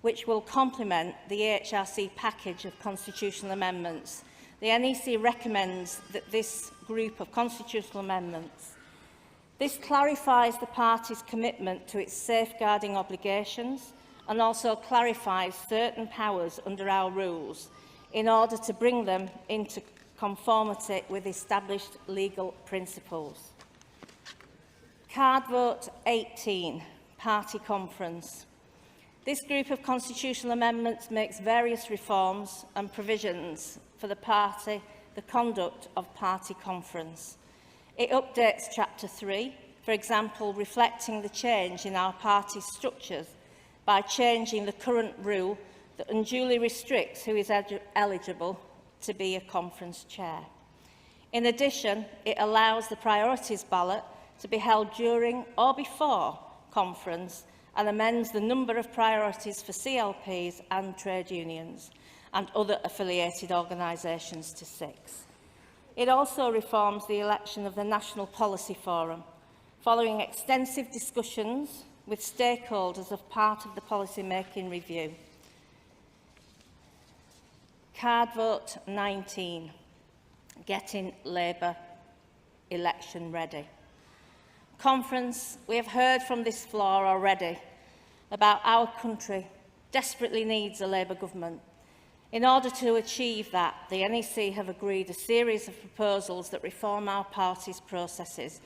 which will complement the EHRC package of constitutional amendments, the NEC recommends that this group of constitutional amendments This clarifies the party's commitment to its safeguarding obligations and also clarifies certain powers under our rules in order to bring them into conformity with established legal principles. Card vote 18, Party Conference. This group of constitutional amendments makes various reforms and provisions for the party, the conduct of party conference. It updates Chapter 3, for example, reflecting the change in our party structures by changing the current rule that unduly restricts who is eligible to be a conference chair. In addition, it allows the priorities ballot to be held during or before conference and amends the number of priorities for CLPs and trade unions and other affiliated organisations to 6. It also reforms the election of the National Policy Forum, following extensive discussions with stakeholders as part of the policy-making review. Card vote 19, Getting Labour Election Ready. Conference, we have heard from this floor already about our country desperately needs a Labour government. In order to achieve that, the NEC have agreed a series of proposals that reform our party's processes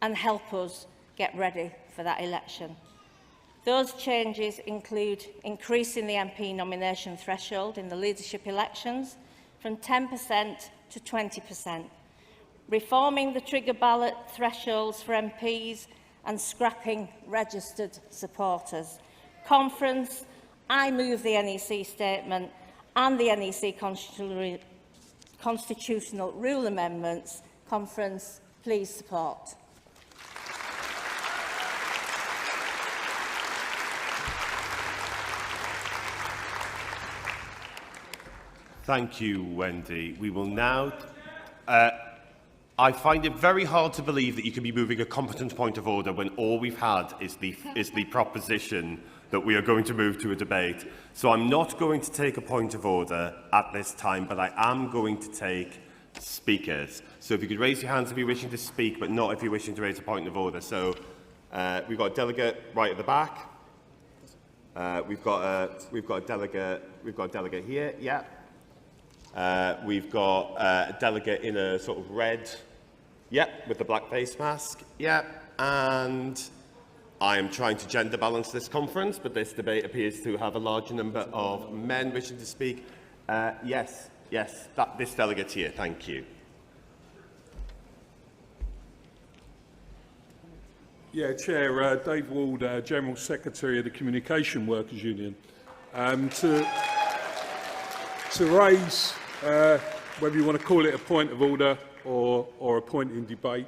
and help us get ready for that election. Those changes include increasing the MP nomination threshold in the leadership elections from 10% to 20%, reforming the trigger ballot thresholds for MPs and scrapping registered supporters. Conference, I move the NEC statement and the NEC constitutional rule amendments. Conference, please support. Thank you, Wendy. We will now... I find it very hard to believe that you can be moving a competent point of order when all we've had is the proposition that we are going to move to a debate. So I'm not going to take a point of order at this time, but I am going to take speakers. So if you could raise your hands if you're wishing to speak, but not if you're wishing to raise a point of order. So we've got a delegate right at the back. We've got a delegate here. Yeah. We've got a delegate in a sort of red, with the black face mask, and I am trying to gender balance this conference, but this debate appears to have a larger number of men wishing to speak. This delegate here, thank you. Yeah, Chair, Dave Wald, General Secretary of the Communication Workers Union. To raise, whether you want to call it a point of order or a point in debate,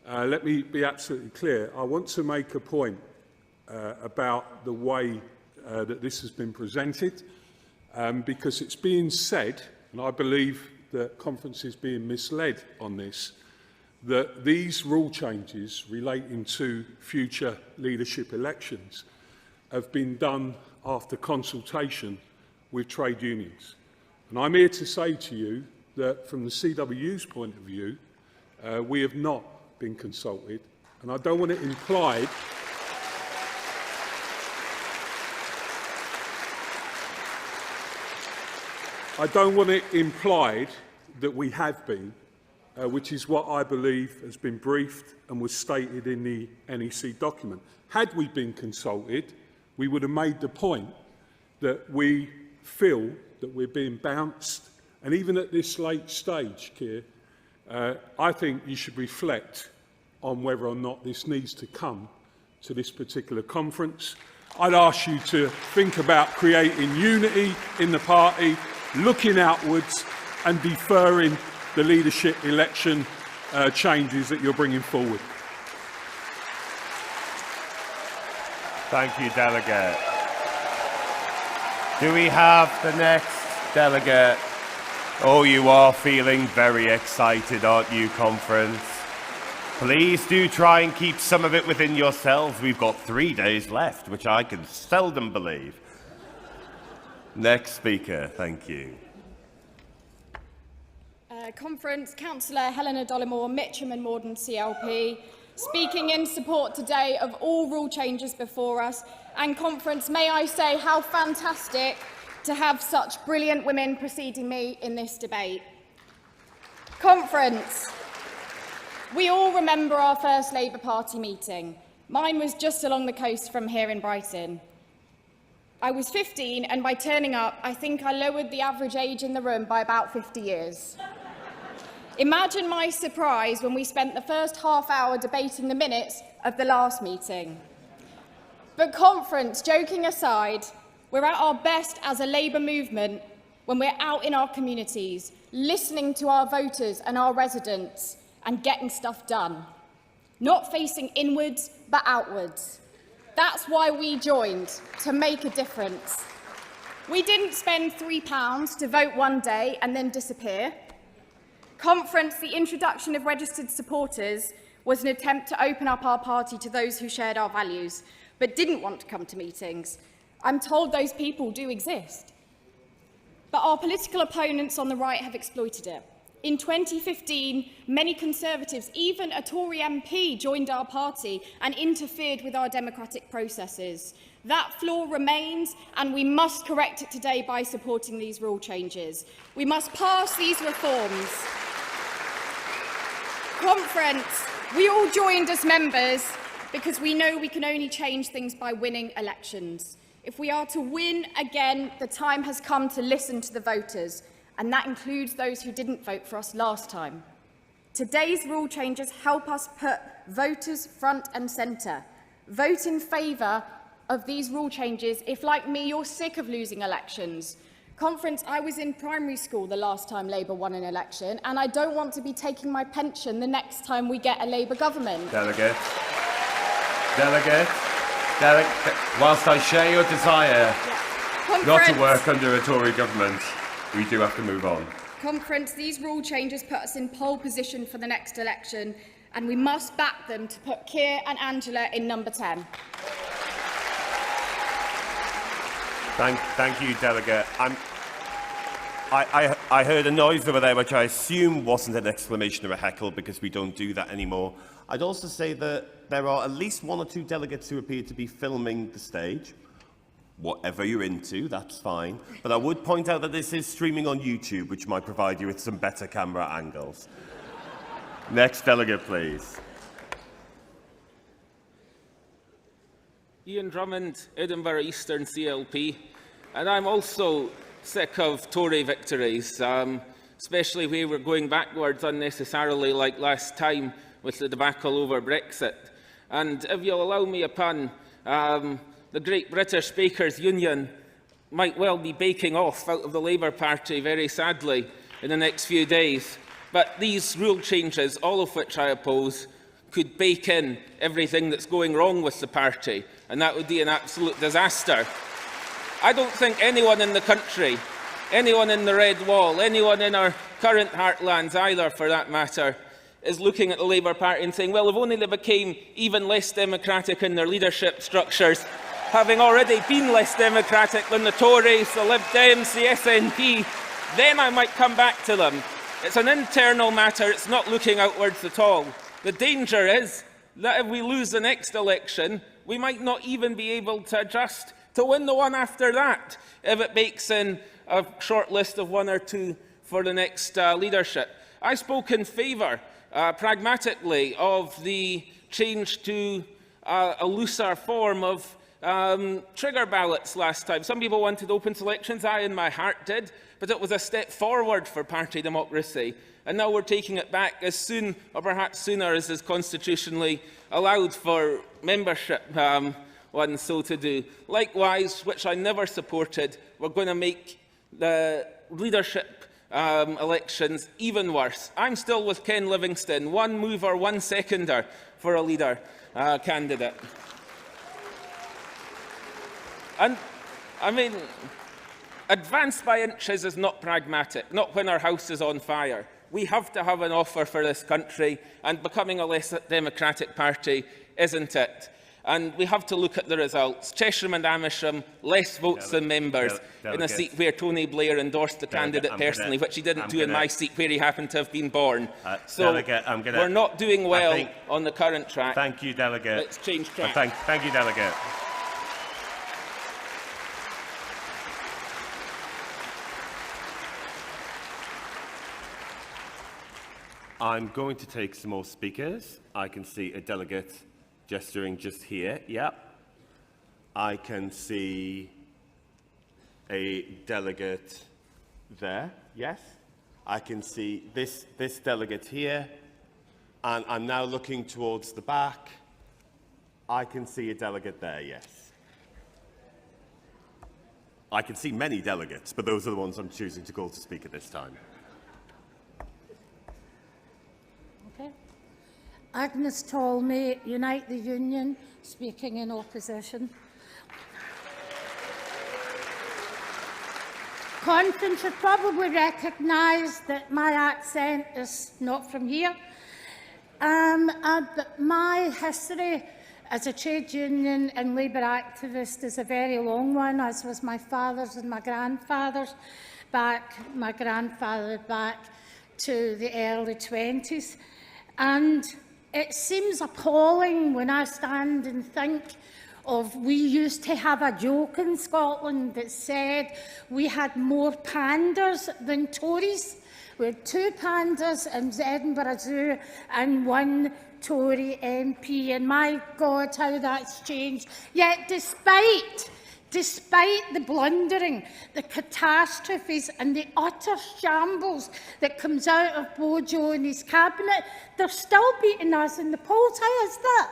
let me be absolutely clear. I want to make a point about the way that this has been presented, because it's being said, and I believe that conference is being misled on this, that these rule changes relating to future leadership elections have been done after consultation with trade unions. And I'm here to say to you that from the CWU's point of view, we have not been consulted, and I don't want it implied that we have been, which is what I believe has been briefed and was stated in the NEC document. Had we been consulted, we would have made the point that we feel that we're being bounced, and even at this late stage, Keir, I think you should reflect on whether or not this needs to come to this particular conference. I'd ask you to think about creating unity in the party, looking outwards and deferring the leadership election changes that you're bringing forward. Thank you, Delegate. Do we have the next delegate? Oh, you are feeling very excited, aren't you, conference? Please do try and keep some of it within yourselves. We've got 3 days left, which I can seldom believe. Next speaker, thank you. Conference, Councillor Helena Dollimore, Mitcham and Morden CLP. speaking in support today of all rule changes before us. And conference, may I say how fantastic to have such brilliant women preceding me in this debate. Conference, we all remember our first Labour Party meeting. Mine was just along the coast from here in Brighton. I was 15, and by turning up, I think I lowered the average age in the room by about 50 years. Imagine my surprise when we spent the first half hour debating the minutes of the last meeting. But conference, joking aside, we're at our best as a Labour movement when we're out in our communities, listening to our voters and our residents and getting stuff done. Not facing inwards, but outwards. That's why we joined, to make a difference. We didn't spend £3 to vote one day and then disappear. Conference, the introduction of registered supporters was an attempt to open up our party to those who shared our values, but didn't want to come to meetings. I'm told those people do exist. But our political opponents on the right have exploited it. In 2015, many Conservatives, even a Tory MP, joined our party and interfered with our democratic processes. That flaw remains, and we must correct it today by supporting these rule changes. We must pass these reforms. Conference, we all joined as members because we know we can only change things by winning elections. If we are to win again, the time has come to listen to the voters, and that includes those who didn't vote for us last time. Today's rule changes help us put voters front and centre. Vote in favour of these rule changes if, like me, you're sick of losing elections. Conference, I was in primary school the last time Labour won an election, and I don't want to be taking my pension the next time we get a Labour government. Delegate. Whilst I share your desire not to work under a Tory government, we do have to move on. Conference, these rule changes put us in pole position for the next election, and we must back them to put Keir and Angela in number 10. Thank you, Delegate. I heard a noise over there which I assume wasn't an exclamation or a heckle, because we don't do that anymore. I'd also say that there are at least one or two delegates who appear to be filming the stage. Whatever you're into, that's fine. But I would point out that this is streaming on YouTube, which might provide you with some better camera angles. Next delegate, please. Ian Drummond, Edinburgh Eastern CLP, and I'm also sick of Tory victories, especially where we're going backwards unnecessarily like last time with the debacle over Brexit. And if you'll allow me a pun, the Great British Bakers' Union might well be baking off out of the Labour Party, very sadly, in the next few days. But these rule changes, all of which I oppose, could bake in everything that's going wrong with the party, and that would be an absolute disaster. I don't think anyone in the country, anyone in the Red Wall, anyone in our current heartlands either for that matter, is looking at the Labour Party and saying, well, if only they became even less democratic in their leadership structures, having already been less democratic than the Tories, the Lib Dems, the SNP, then I might come back to them. It's an internal matter, it's not looking outwards at all. The danger is that if we lose the next election, we might not even be able to adjust to win the one after that, if it makes in a short list of one or two for the next leadership. I spoke in favour, pragmatically, of the change to a looser form of trigger ballots last time. Some people wanted open elections, I in my heart did, but it was a step forward for party democracy. And now we're taking it back as soon, or perhaps sooner, as is constitutionally allowed for membership ones so to do. Likewise, which I never supported, we're going to make the leadership elections even worse. I'm still with Ken Livingstone, one mover, one seconder for a leader candidate. And, I mean, advance by inches is not pragmatic, not when our house is on fire. We have to have an offer for this country, and becoming a less democratic party isn't it. And we have to look at the results. Cheshire and Amersham, less votes than members in a seat where Tony Blair endorsed the candidate personally, which he didn't do in my seat where he happened to have been born. So we're not doing well on the current track. Thank you, Delegate. Let's change track. Thank you, Delegate. I'm going to take some more speakers. I can see a delegate gesturing just here. Yep. I can see a delegate there. Yes. I can see this delegate here. And I'm now looking towards the back. I can see a delegate there, yes. I can see many delegates, but those are the ones I'm choosing to call to speak at this time. Agnes Talmey, Unite the Union, speaking in opposition. Conference should probably recognise that my accent is not from here. But my history as a trade union and labour activist is a very long one, as was my father's and my grandfather's, my grandfather back to the early 20s. And it seems appalling when I stand and think of, we used to have a joke in Scotland that said we had more pandas than Tories. We had 2 pandas in Edinburgh Zoo and 1 Tory MP, and my God, how that's changed. Yet despite the blundering, the catastrophes and the utter shambles that comes out of Bojo and his cabinet, they're still beating us in the polls. How is that?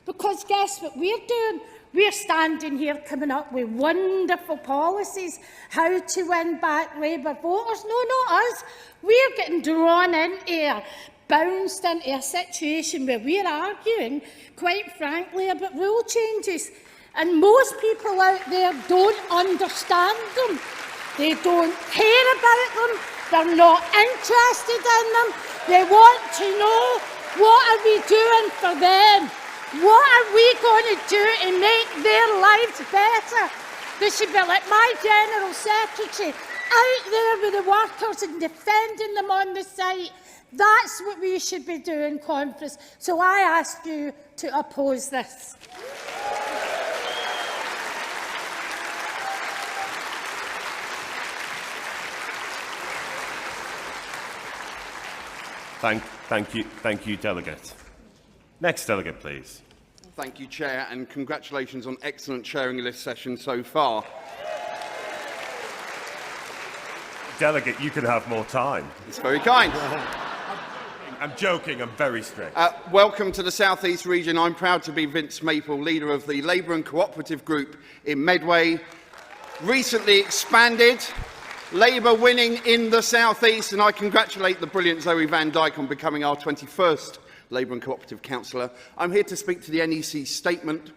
Because guess what we're doing? We're standing here coming up with wonderful policies, how to win back Labour voters. No, not us. We're getting drawn into here, bounced into a situation where we're arguing, quite frankly, about rule changes. And most people out there don't understand them. They don't care about them. They're not interested in them. They want to know, what are we doing for them? What are we going to do to make their lives better? They should be like my General Secretary, out there with the workers and defending them on the site. That's what we should be doing, Conference. So I ask you to oppose this. Thank you, Delegate. Next delegate, please. Thank you, Chair, and congratulations on excellent chairing of this session so far. Delegate, you can have more time. It's very kind. I'm joking, I'm very strict. Welcome to the South East region. I'm proud to be Vince Maple, leader of the Labour and Cooperative Group in Medway. Recently expanded, Labour winning in the South East, and I congratulate the brilliant Zoe Van Dyke on becoming our 21st Labour and Cooperative Councillor. I'm here to speak to the NEC statement.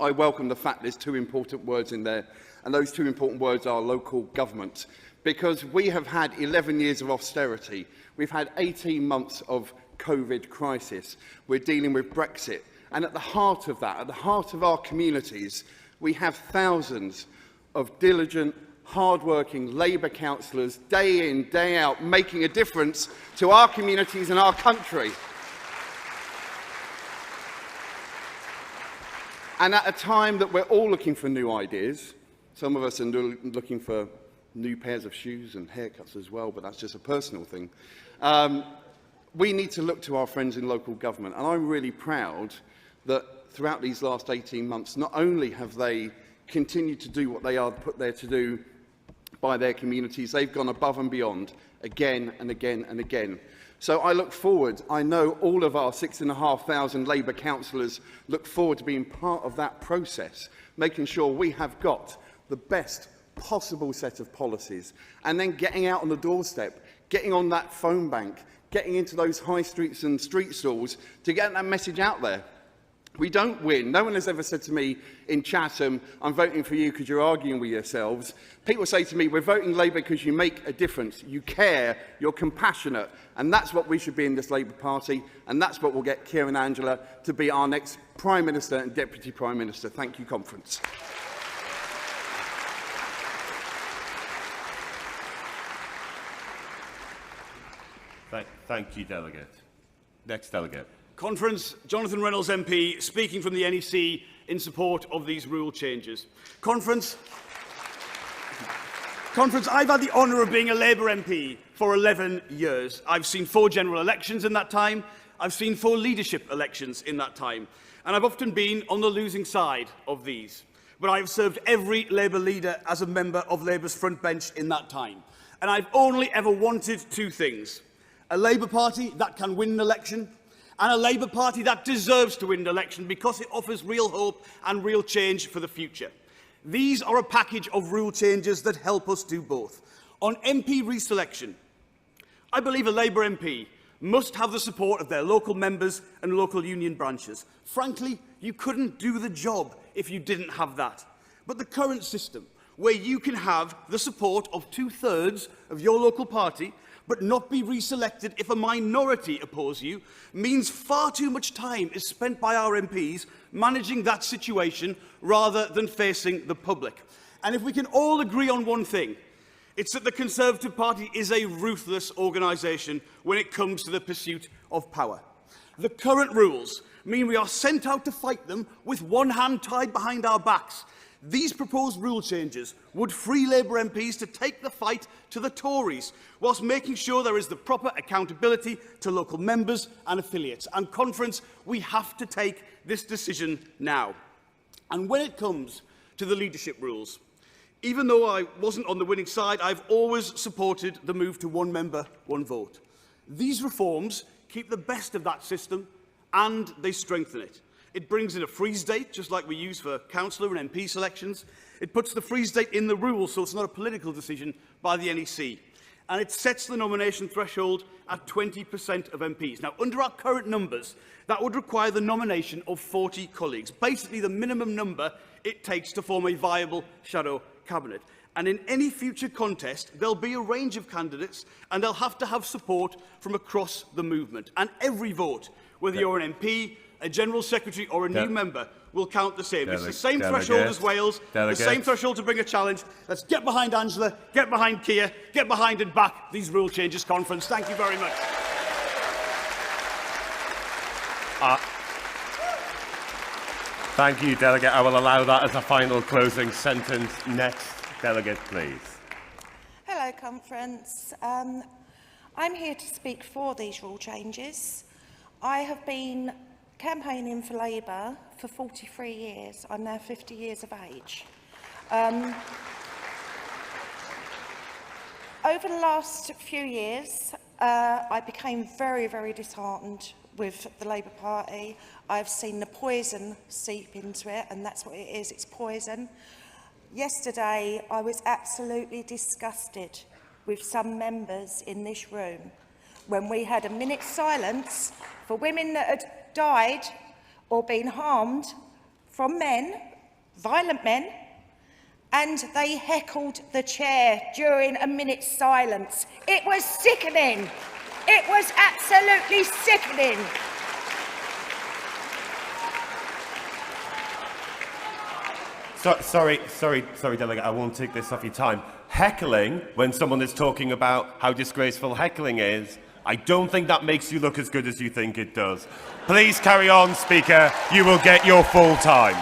I welcome the fact there's 2 important words in there, and those 2 important words are local government, because we have had 11 years of austerity. We've had 18 months of COVID crisis. We're dealing with Brexit. And at the heart of that, at the heart of our communities, we have thousands of diligent, hard-working Labour councillors, day in, day out, making a difference to our communities and our country. And at a time that we're all looking for new ideas, some of us are looking for new pairs of shoes and haircuts as well, but that's just a personal thing. We need to look to our friends in local government, and I'm really proud that throughout these last 18 months, not only have they continued to do what they are put there to do by their communities, they've gone above and beyond again and again and again. So I look forward, I know all of our 6,500 Labour councillors look forward to being part of that process, making sure we have got the best possible set of policies, and then getting out on the doorstep, getting on that phone bank, getting into those high streets and street stalls to get that message out there. We don't win. No one has ever said to me in Chatham, I'm voting for you because you're arguing with yourselves. People say to me, we're voting Labour because you make a difference, you care, you're compassionate. And that's what we should be in this Labour Party. And that's what will get Keir and Angela to be our next Prime Minister and Deputy Prime Minister. Thank you, Conference. Thank you, Delegate. Next Delegate. Conference, Jonathan Reynolds MP, speaking from the NEC in support of these rule changes. Conference, I've had the honour of being a Labour MP for 11 years. I've seen 4 general elections in that time. I've seen 4 leadership elections in that time. And I've often been on the losing side of these. But I've served every Labour leader as a member of Labour's front bench in that time. And I've only ever wanted 2 things. A Labour Party that can win an election, and a Labour Party that deserves to win an election because it offers real hope and real change for the future. These are a package of rule changes that help us do both. On MP reselection, I believe a Labour MP must have the support of their local members and local union branches. Frankly, you couldn't do the job if you didn't have that. But the current system, where you can have the support of 2/3 of your local party but not be reselected if a minority oppose you, means far too much time is spent by our MPs managing that situation rather than facing the public. And if we can all agree on one thing, it's that the Conservative Party is a ruthless organisation when it comes to the pursuit of power. The current rules mean we are sent out to fight them with one hand tied behind our backs. These proposed rule changes would free Labour MPs to take the fight to the Tories, whilst making sure there is the proper accountability to local members and affiliates. And Conference, we have to take this decision now. And when it comes to the leadership rules, even though I wasn't on the winning side, I've always supported the move to 1 member, 1 vote. These reforms keep the best of that system and they strengthen it. It brings in a freeze date, just like we use for councillor and MP selections. It puts the freeze date in the rules, so it's not a political decision by the NEC. And it sets the nomination threshold at 20% of MPs. Now, under our current numbers, that would require the nomination of 40 colleagues, basically the minimum number it takes to form a viable shadow cabinet. And in any future contest, there'll be a range of candidates, and they'll have to have support from across the movement. And every vote, whether you're an MP, a General Secretary or a new member, will count the same. It's the same threshold as Wales, the same threshold to bring a challenge. Let's get behind Angela, get behind Keir, get behind and back these rule changes, Conference. Thank you very much. Thank you, Delegate. I will allow that as a final closing sentence. Next Delegate, please. Hello, Conference. I'm here to speak for these rule changes. I have been campaigning for Labour for 43 years. I'm now 50 years of age. Over the last few years, I became very, very disheartened with the Labour Party. I've seen the poison seep into it, and that's what it is, it's poison. Yesterday, I was absolutely disgusted with some members in this room when we had a minute's silence for women that had died or been harmed from men, violent men, and they heckled the chair during a minute's silence. It was sickening. It was absolutely sickening. Sorry, Delegate, I won't take this off your time. Heckling, when someone is talking about how disgraceful heckling is, I don't think that makes you look as good as you think it does. Please carry on, Speaker. You will get your full time.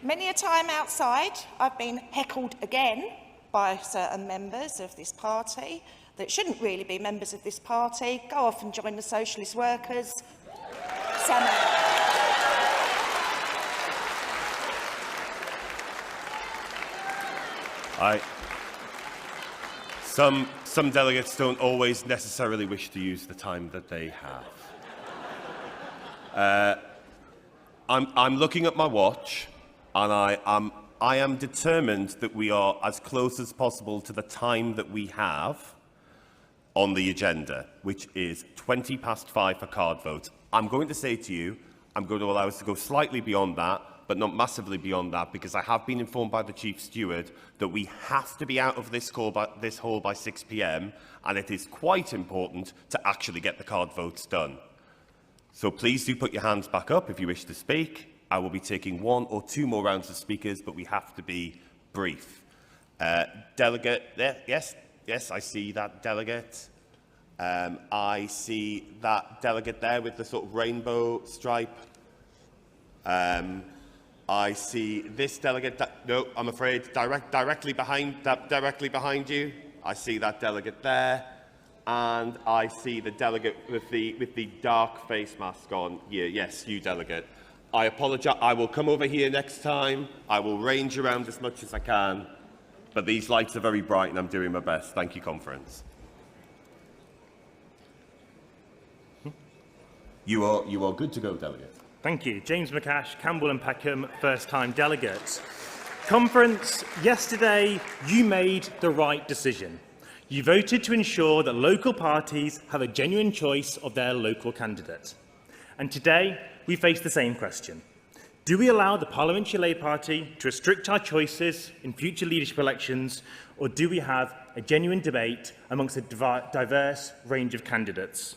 Many a time outside, I've been heckled again by certain members of this party that shouldn't really be members of this party. Go off and join the socialist workers. Some delegates don't always necessarily wish to use the time that they have. I'm looking at my watch, and I am determined that we are as close as possible to the time that we have on the agenda, which is 5:20 for card votes. I'm going to say to you, I'm going to allow us to go slightly beyond that, but not massively beyond that, because I have been informed by the Chief Steward that we have to be out of this hall by 6 p.m, and it is quite important to actually get the card votes done. So please do put your hands back up if you wish to speak. I will be taking 1 or 2 more rounds of speakers, but we have to be brief. Delegate, yes, I see that delegate. I see that delegate there with the sort of rainbow stripe. I see this delegate. No, I'm afraid directly behind you. I see that delegate there, and I see the delegate with the dark face mask on. Yeah, yes, you delegate. I apologise. I will come over here next time. I will range around as much as I can, but these lights are very bright, and I'm doing my best. Thank you, conference. You are good to go, delegate. Thank you. James McAsh, Campbell and Peckham, first-time delegates. Conference, yesterday you made the right decision. You voted to ensure that local parties have a genuine choice of their local candidate. And today we face the same question. Do we allow the Parliamentary Labour Party to restrict our choices in future leadership elections, or do we have a genuine debate amongst a diverse range of candidates?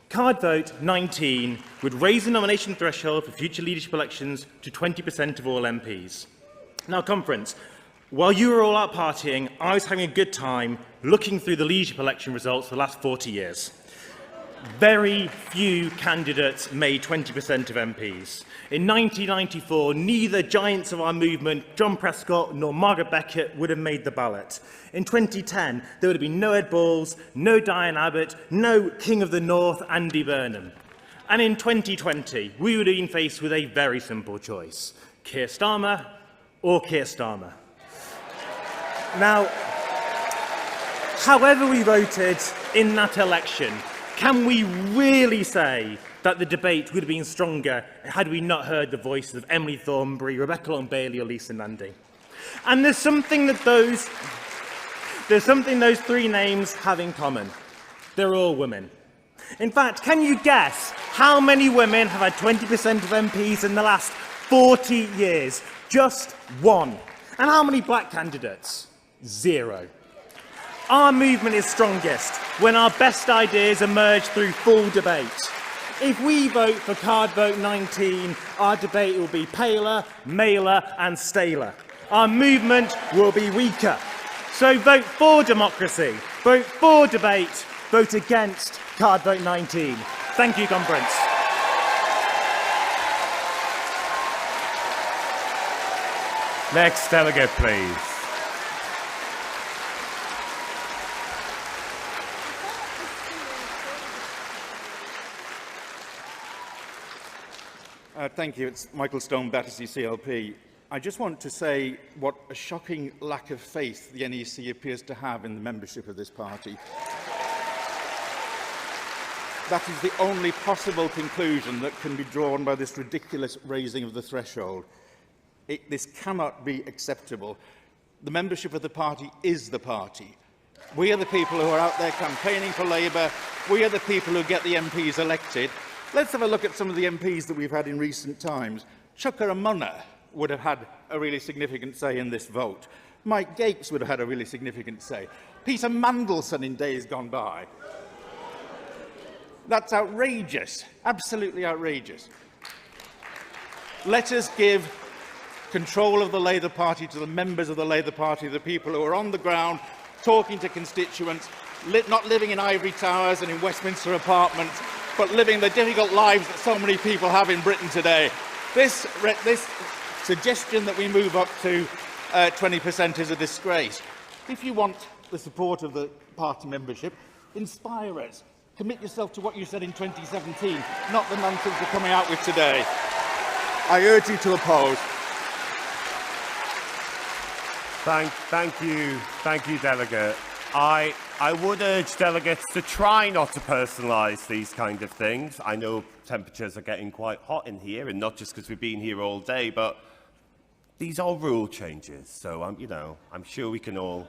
Card vote 19 would raise the nomination threshold for future leadership elections to 20% of all MPs. Now, conference, while you were all out partying, I was having a good time looking through the leadership election results for the last 40 years. Very few candidates made 20% of MPs. In 1994, neither giants of our movement, John Prescott nor Margaret Beckett, would have made the ballot. In 2010, there would have been no Ed Balls, no Diane Abbott, no King of the North, Andy Burnham. And in 2020, we would have been faced with a very simple choice: Keir Starmer or Keir Starmer. Now, however we voted in that election, can we really say that the debate would have been stronger had we not heard the voices of Emily Thornberry, Rebecca Long-Bailey or Lisa Nandy? And there's something those 3 names have in common. They're all women. In fact, can you guess how many women have had 20% of MPs in the last 40 years? Just 1. And how many black candidates? 0. Our movement is strongest when our best ideas emerge through full debate. If we vote for card vote 19, our debate will be paler, maler and staler. Our movement will be weaker. So vote for democracy, vote for debate, vote against card vote 19. Thank you, conference. Next delegate, please. Thank you. It's Michael Stone, Battersea CLP. I just want to say what a shocking lack of faith the NEC appears to have in the membership of this party. That is the only possible conclusion that can be drawn by this ridiculous raising of the threshold. This cannot be acceptable. The membership of the party is the party. We are the people who are out there campaigning for Labour. We are the people who get the MPs elected. Let's have a look at some of the MPs that we've had in recent times. Chuka Umunna would have had a really significant say in this vote. Mike Gapes would have had a really significant say. Peter Mandelson in days gone by. That's outrageous, absolutely outrageous. Let us give control of the Labour Party to the members of the Labour Party, the people who are on the ground, talking to constituents, not living in ivory towers and in Westminster apartments, but living the difficult lives that so many people have in Britain today. This suggestion that we move up to 20% is a disgrace. If you want the support of the party membership, inspire us. Commit yourself to what you said in 2017, not the nonsense you're coming out with today. I urge you to oppose. Thank you, delegate. I would urge delegates to try not to personalise these kind of things. I know temperatures are getting quite hot in here, and not just because we've been here all day, but these are rule changes, so I'm sure we can all.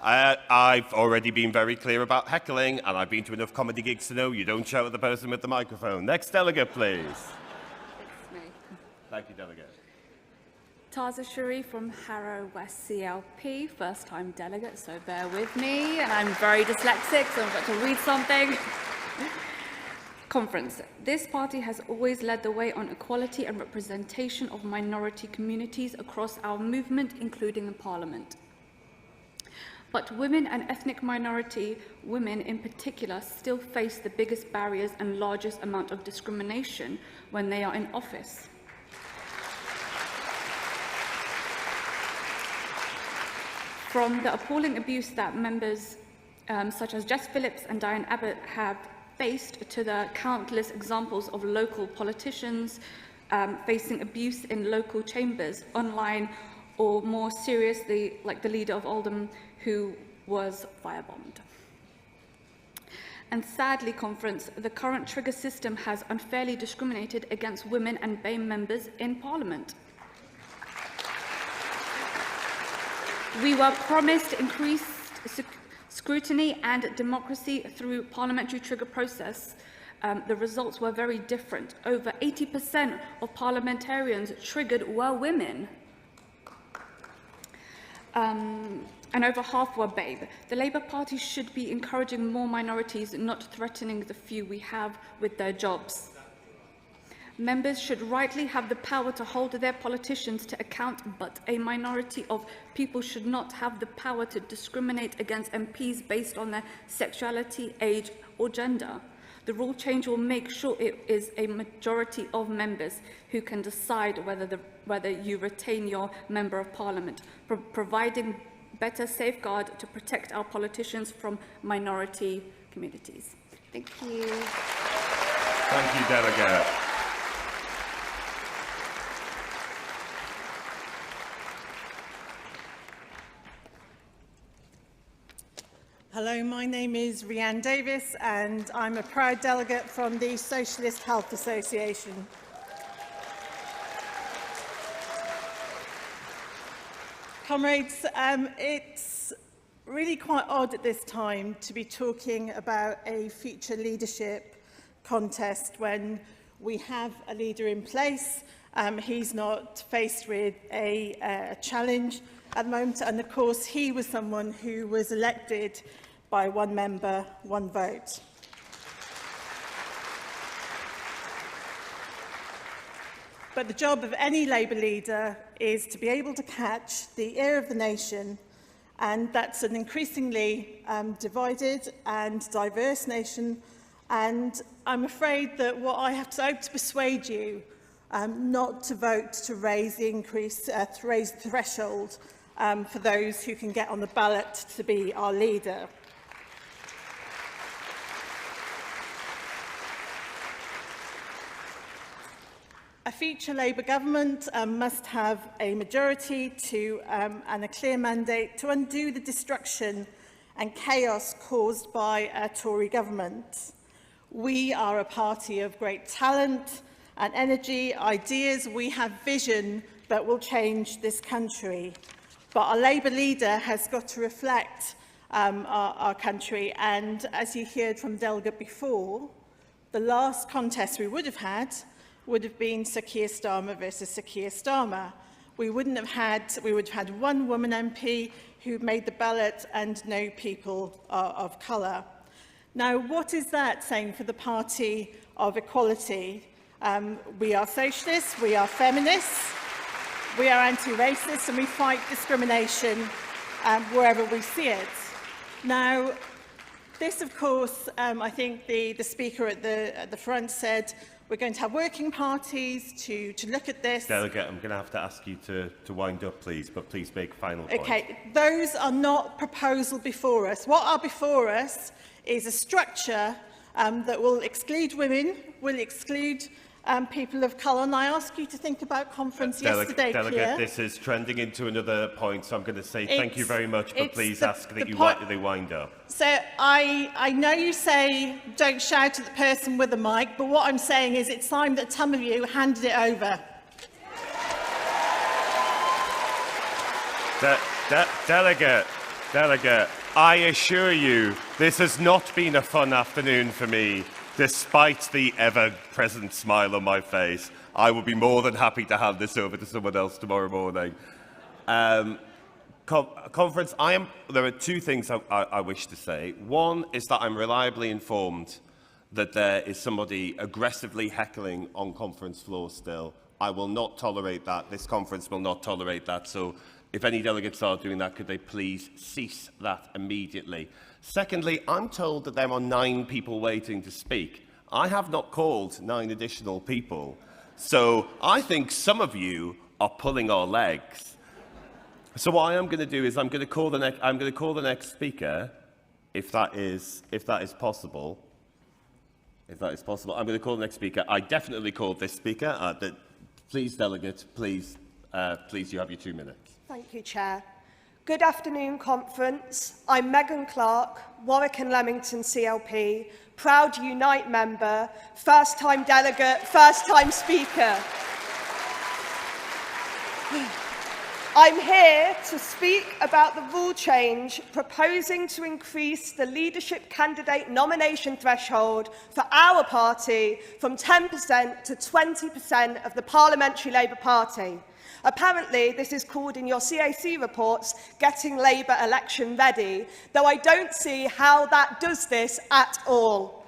I've already been very clear about heckling, and I've been to enough comedy gigs to know you don't shout at the person with the microphone. Next delegate, please. It's me. Thank you, delegate. Taza Shuri from Harrow West CLP, first time delegate, so bear with me. And I'm very dyslexic, so I've got to read something. Conference. This party has always led the way on equality and representation of minority communities across our movement, including in Parliament. But women and ethnic minority women in particular still face the biggest barriers and largest amount of discrimination when they are in office. From the appalling abuse that members such as Jess Phillips and Diane Abbott have faced to the countless examples of local politicians facing abuse in local chambers, online, or more seriously, like the leader of Oldham, who was firebombed. And sadly, Conference, the current trigger system has unfairly discriminated against women and BAME members in Parliament. We were promised increased scrutiny and democracy through parliamentary trigger process. The results were very different. Over 80% of parliamentarians triggered were women. And over half were BAME. The Labour Party should be encouraging more minorities, not threatening the few we have with their jobs. Members should rightly have the power to hold their politicians to account, but a minority of people should not have the power to discriminate against MPs based on their sexuality, age, or gender. The rule change will make sure it is a majority of members who can decide whether you retain your Member of Parliament, providing better safeguard to protect our politicians from minority communities. Thank you. Thank you, Delegate. Hello, my name is Rhianne Davis and I'm a proud delegate from the Socialist Health Association. Comrades, it's really quite odd at this time to be talking about a future leadership contest when we have a leader in place. He's not faced with a challenge at the moment, and of course he was someone who was elected by one member, one vote. But the job of any Labour leader is to be able to catch the ear of the nation, and that's an increasingly divided and diverse nation. And I'm afraid that what I have to hope to persuade you not to vote to raise the threshold for those who can get on the ballot to be our leader. A future Labour government must have a majority and a clear mandate to undo the destruction and chaos caused by a Tory government. We are a party of great talent and energy, ideas. We have vision that will change this country. But our Labour leader has got to reflect our country. And as you heard from Delegate before, the last contest we would have had been Sir Keir Starmer versus Sir Keir Starmer. We would have had one woman MP who made the ballot and no people of colour. Now, what is that saying for the party of equality? We are socialists, we are feminists, we are anti-racist, and we fight discrimination wherever we see it. Now, this, of course, I think the speaker at the front said, we're going to have working parties to look at this. Delegate, I'm going to have to ask you to wind up, please, but please make a final point. Okay, those are not proposals before us. What are before us is a structure that will exclude women, will exclude people of colour. And I ask you to think about conference yesterday, Delegate, Keir. this is trending into another point, so I'm going to say thank you very much, but please ask that they wind up. So I know you say don't shout at the person with the mic, but what I'm saying is it's time that some of you handed it over. Delegate, I assure you, this has not been a fun afternoon for me. Despite the ever-present smile on my face, I will be more than happy to hand this over to someone else tomorrow morning. Conference, there are two things I wish to say. One is that I'm reliably informed that there is somebody aggressively heckling on conference floor still. I will not tolerate that. This conference will not tolerate that. So if any delegates are doing that, could they please cease that immediately? Secondly, I'm told that there are 9 people waiting to speak. I have not called 9 additional people. So I think some of you are pulling our legs. So what I am going to do is I'm going to call the next speaker, if that is possible. If that is possible, I'm going to call the next speaker. I definitely called this speaker. Please, delegate, please, you have your 2 minutes. Thank you, Chair. Good afternoon, Conference. I'm Megan Clark, Warwick and Leamington CLP, proud Unite member, first-time delegate, first-time speaker. I'm here to speak about the rule change proposing to increase the leadership candidate nomination threshold for our party from 10% to 20% of the Parliamentary Labour Party. Apparently, this is called in your CAC reports getting Labour election ready, though I don't see how that does this at all.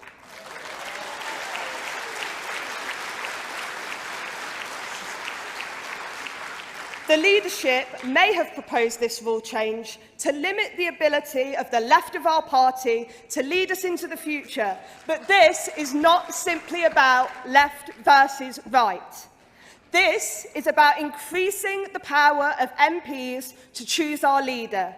The leadership may have proposed this rule change to limit the ability of the left of our party to lead us into the future, but this is not simply about left versus right. This is about increasing the power of MPs to choose our leader.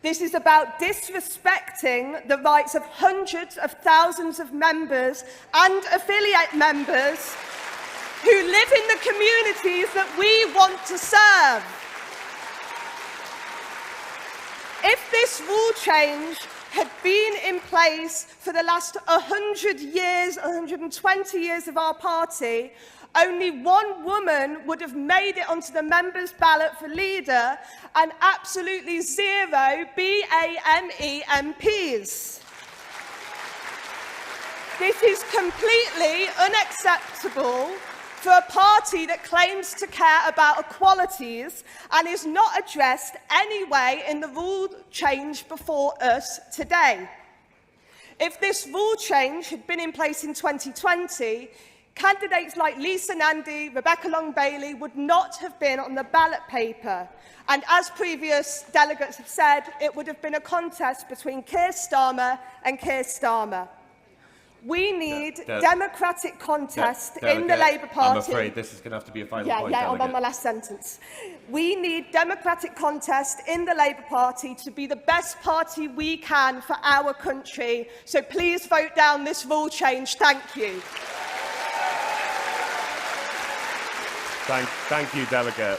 This is about disrespecting the rights of hundreds of thousands of members and affiliate members who live in the communities that we want to serve. If this rule change had been in place for the last 100 years, 120 years of our party, only one woman would have made it onto the members' ballot for leader and absolutely 0 BAME MPs. This is completely unacceptable for a party that claims to care about equalities and is not addressed anyway in the rule change before us today. If this rule change had been in place in 2020, candidates like Lisa Nandy, Rebecca Long-Bailey would not have been on the ballot paper. And as previous delegates have said, it would have been a contest between Keir Starmer and Keir Starmer. We need democratic contest in the Labour Party. I'm afraid this is going to have to be a final point, I'm on my last sentence. We need democratic contest in the Labour Party to be the best party we can for our country. So please vote down this rule change. Thank you. Thank you, Delegate.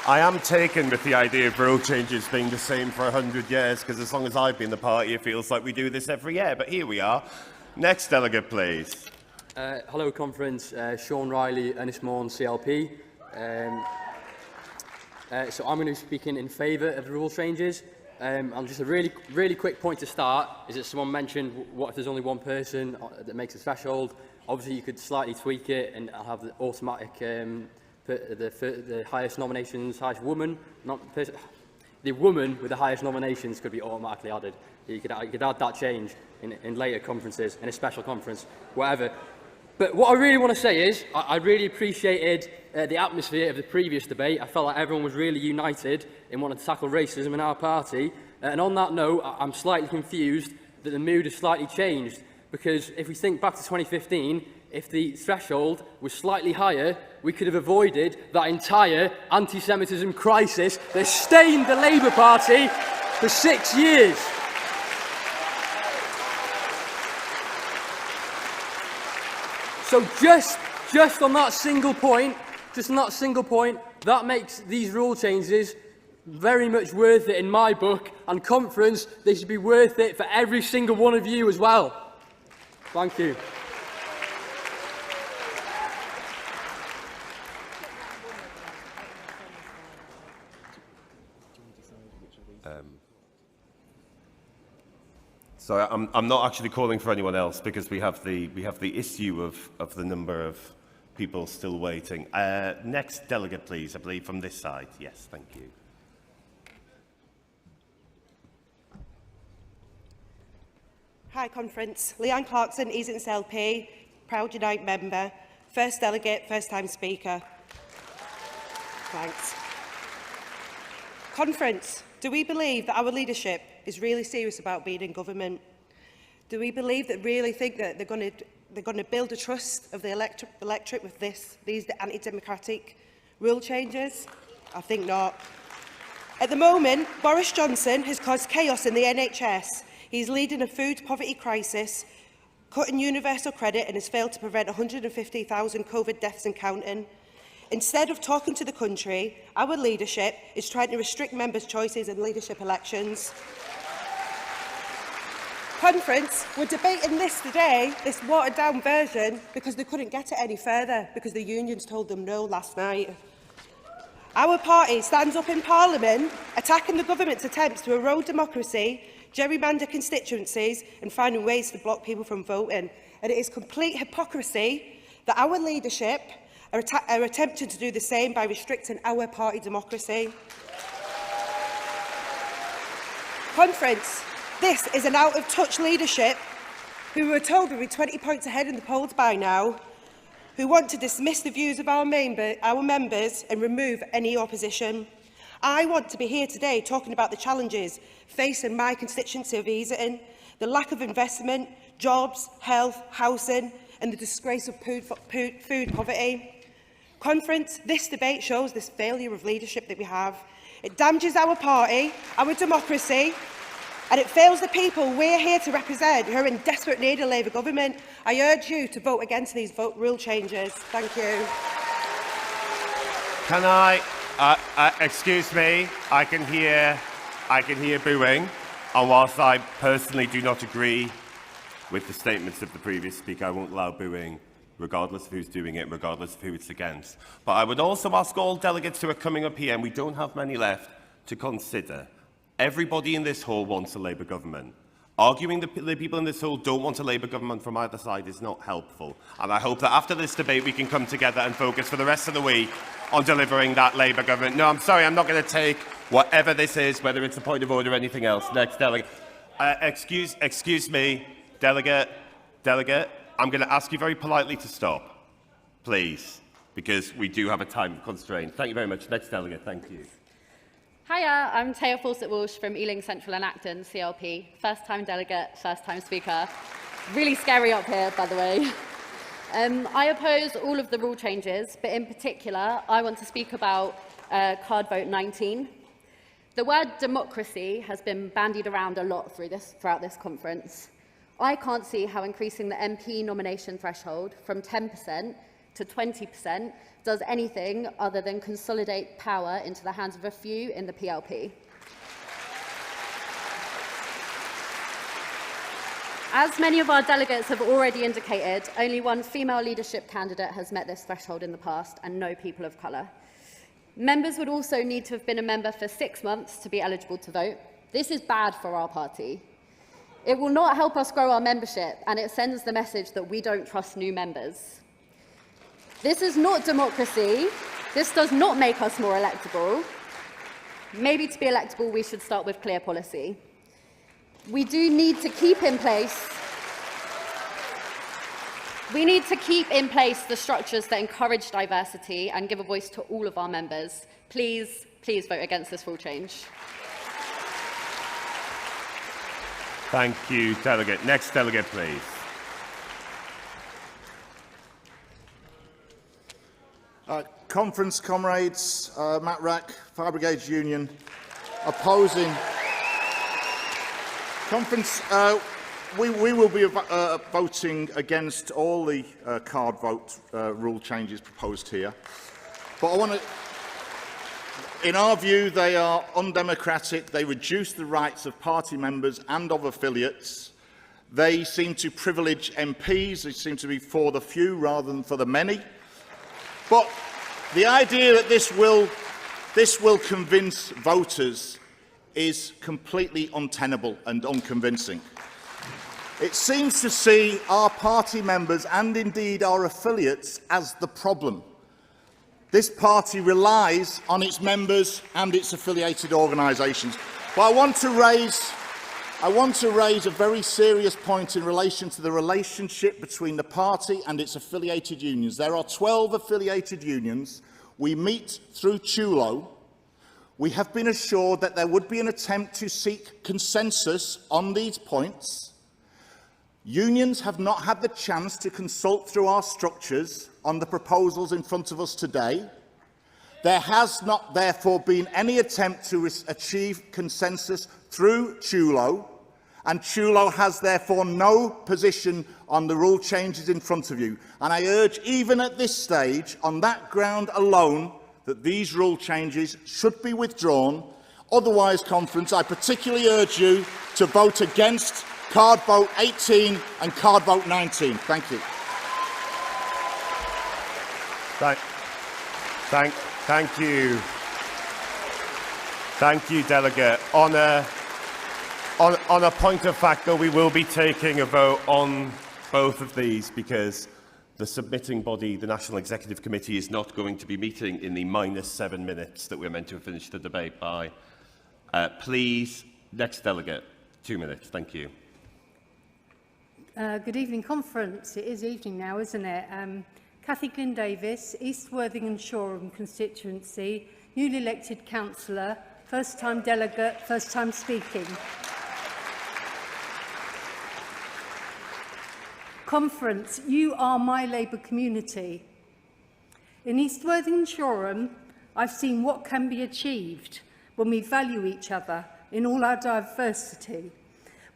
I am taken with the idea of rule changes being the same for 100 years, because as long as I've been in the party, it feels like we do this every year. But here we are. Next delegate, please. Hello, Conference. Sean Riley, Ernest Morn, CLP. So I'm going to be speaking in favour of the rule changes. And just a really quick point to start is that someone mentioned what if there's only one person that makes a threshold. Obviously, you could slightly tweak it and have the automatic, the highest nominations, highest woman, the woman with the highest nominations could be automatically added. You could add that change in later conferences, in a special conference, whatever. But what I really want to say is, I really appreciated the atmosphere of the previous debate. I felt like everyone was really united in wanting to tackle racism in our party. And on that note, I'm slightly confused that the mood has slightly changed. Because if we think back to 2015, if the threshold was slightly higher, we could have avoided that entire anti-Semitism crisis that stained the Labour Party for 6 years. So just on that single point, that makes these rule changes very much worth it in my book, and Conference, they should be worth it for every single one of you as well. Thank you. So I'm not actually calling for anyone else because we have the issue of the number of people still waiting. Next delegate, please. I believe from this side. Yes, thank you. Hi, Conference. Leanne Clarkson, Easington LP, proud Unite member, first delegate, first time speaker. Thanks. Conference, do we believe that our leadership is really serious about being in government? Do we believe that really think that they're going to build a trust of the electorate with these anti-democratic rule changes? I think not. At the moment, Boris Johnson has caused chaos in the NHS. He's leading a food poverty crisis, cutting universal credit, and has failed to prevent 150,000 COVID deaths and counting. Instead of talking to the country, our leadership is trying to restrict members' choices in leadership elections. Conference, we're debating this today, this watered-down version, because they couldn't get it any further, because the unions told them no last night. Our party stands up in Parliament, attacking the government's attempts to erode democracy, gerrymander constituencies and finding ways to block people from voting. And it is complete hypocrisy that our leadership are attempting to do the same by restricting our party democracy. Conference, this is an out-of-touch leadership who were told we'd be 20 points ahead in the polls by now, who want to dismiss the views of our members and remove any opposition. I want to be here today talking about the challenges facing my constituency of Easington, the lack of investment, jobs, health, housing and the disgrace of food poverty. Conference, this debate shows this failure of leadership that we have. It damages our party, our democracy, and it fails the people we're here to represent who are in desperate need of Labour government. I urge you to vote against these rule changes. Thank you. Can I, excuse me, I can hear booing, and whilst I personally do not agree with the statements of the previous speaker, I won't allow booing, regardless of who's doing it, regardless of who it's against. But I would also ask all delegates who are coming up here, and we don't have many left, to consider. Everybody in this hall wants a Labour government. Arguing the people in this hall don't want a Labour government from either side is not helpful. And I hope that after this debate we can come together and focus for the rest of the week on delivering that Labour government. No, I'm sorry, I'm not going to take whatever this is, whether it's a point of order or anything else. Next delegate. Excuse me, delegate, I'm going to ask you very politely to stop, please, because we do have a time constraint. Thank you very much. Next delegate, thank you. Hiya, I'm Taya Fawcett-Walsh from Ealing Central and Acton, CLP. First-time delegate, first-time speaker. Really scary up here, by the way. I oppose all of the rule changes, but in particular, I want to speak about card vote 19. The word democracy has been bandied around a lot throughout this conference. I can't see how increasing the MP nomination threshold from 10% to 20% does anything other than consolidate power into the hands of a few in the PLP. As many of our delegates have already indicated, only one female leadership candidate has met this threshold in the past, and no people of colour. Members would also need to have been a member for 6 months to be eligible to vote. This is bad for our party. It will not help us grow our membership, and it sends the message that we don't trust new members. This is not democracy. This does not make us more electable. Maybe to be electable, we should start with clear policy. We do need to keep in place the structures that encourage diversity and give a voice to all of our members. Please vote against this rule change. Thank you, delegate. Next delegate, please. Conference comrades, Matt Rack, Fire Brigades Union, opposing. Conference, we will be voting against all the card vote rule changes proposed here. But I want to, in our view, they are undemocratic. They reduce the rights of party members and of affiliates. They seem to privilege MPs. They seem to be for the few rather than for the many. But the idea that this will convince voters is completely untenable and unconvincing. It seems to see our party members and indeed our affiliates as the problem. This party relies on its members and its affiliated organisations. But I want to raise a very serious point in relation to the relationship between the party and its affiliated unions. There are 12 affiliated unions. We meet through TULO. We have been assured that there would be an attempt to seek consensus on these points. Unions have not had the chance to consult through our structures on the proposals in front of us today. There has not, therefore, been any attempt to achieve consensus through TULO, and TULO has, therefore, no position on the rule changes in front of you. And I urge, even at this stage, on that ground alone, that these rule changes should be withdrawn. Otherwise, Conference, I particularly urge you to vote against card vote 18 and card vote 19. Thank you. Thank you. Thank you, Delegate. On a point of fact, though, we will be taking a vote on both of these because the submitting body, the National Executive Committee, is not going to be meeting in the -7 minutes that we're meant to finish the debate by. Please, next delegate, 2 minutes. Thank you. Good evening, Conference. It is evening now, isn't it? Cathy Glynn Davis, East Worthing and Shoreham constituency, newly elected councillor, first-time delegate, first-time speaking. Conference, you are my Labour community. In East Worthing and Shoreham, I've seen what can be achieved when we value each other in all our diversity,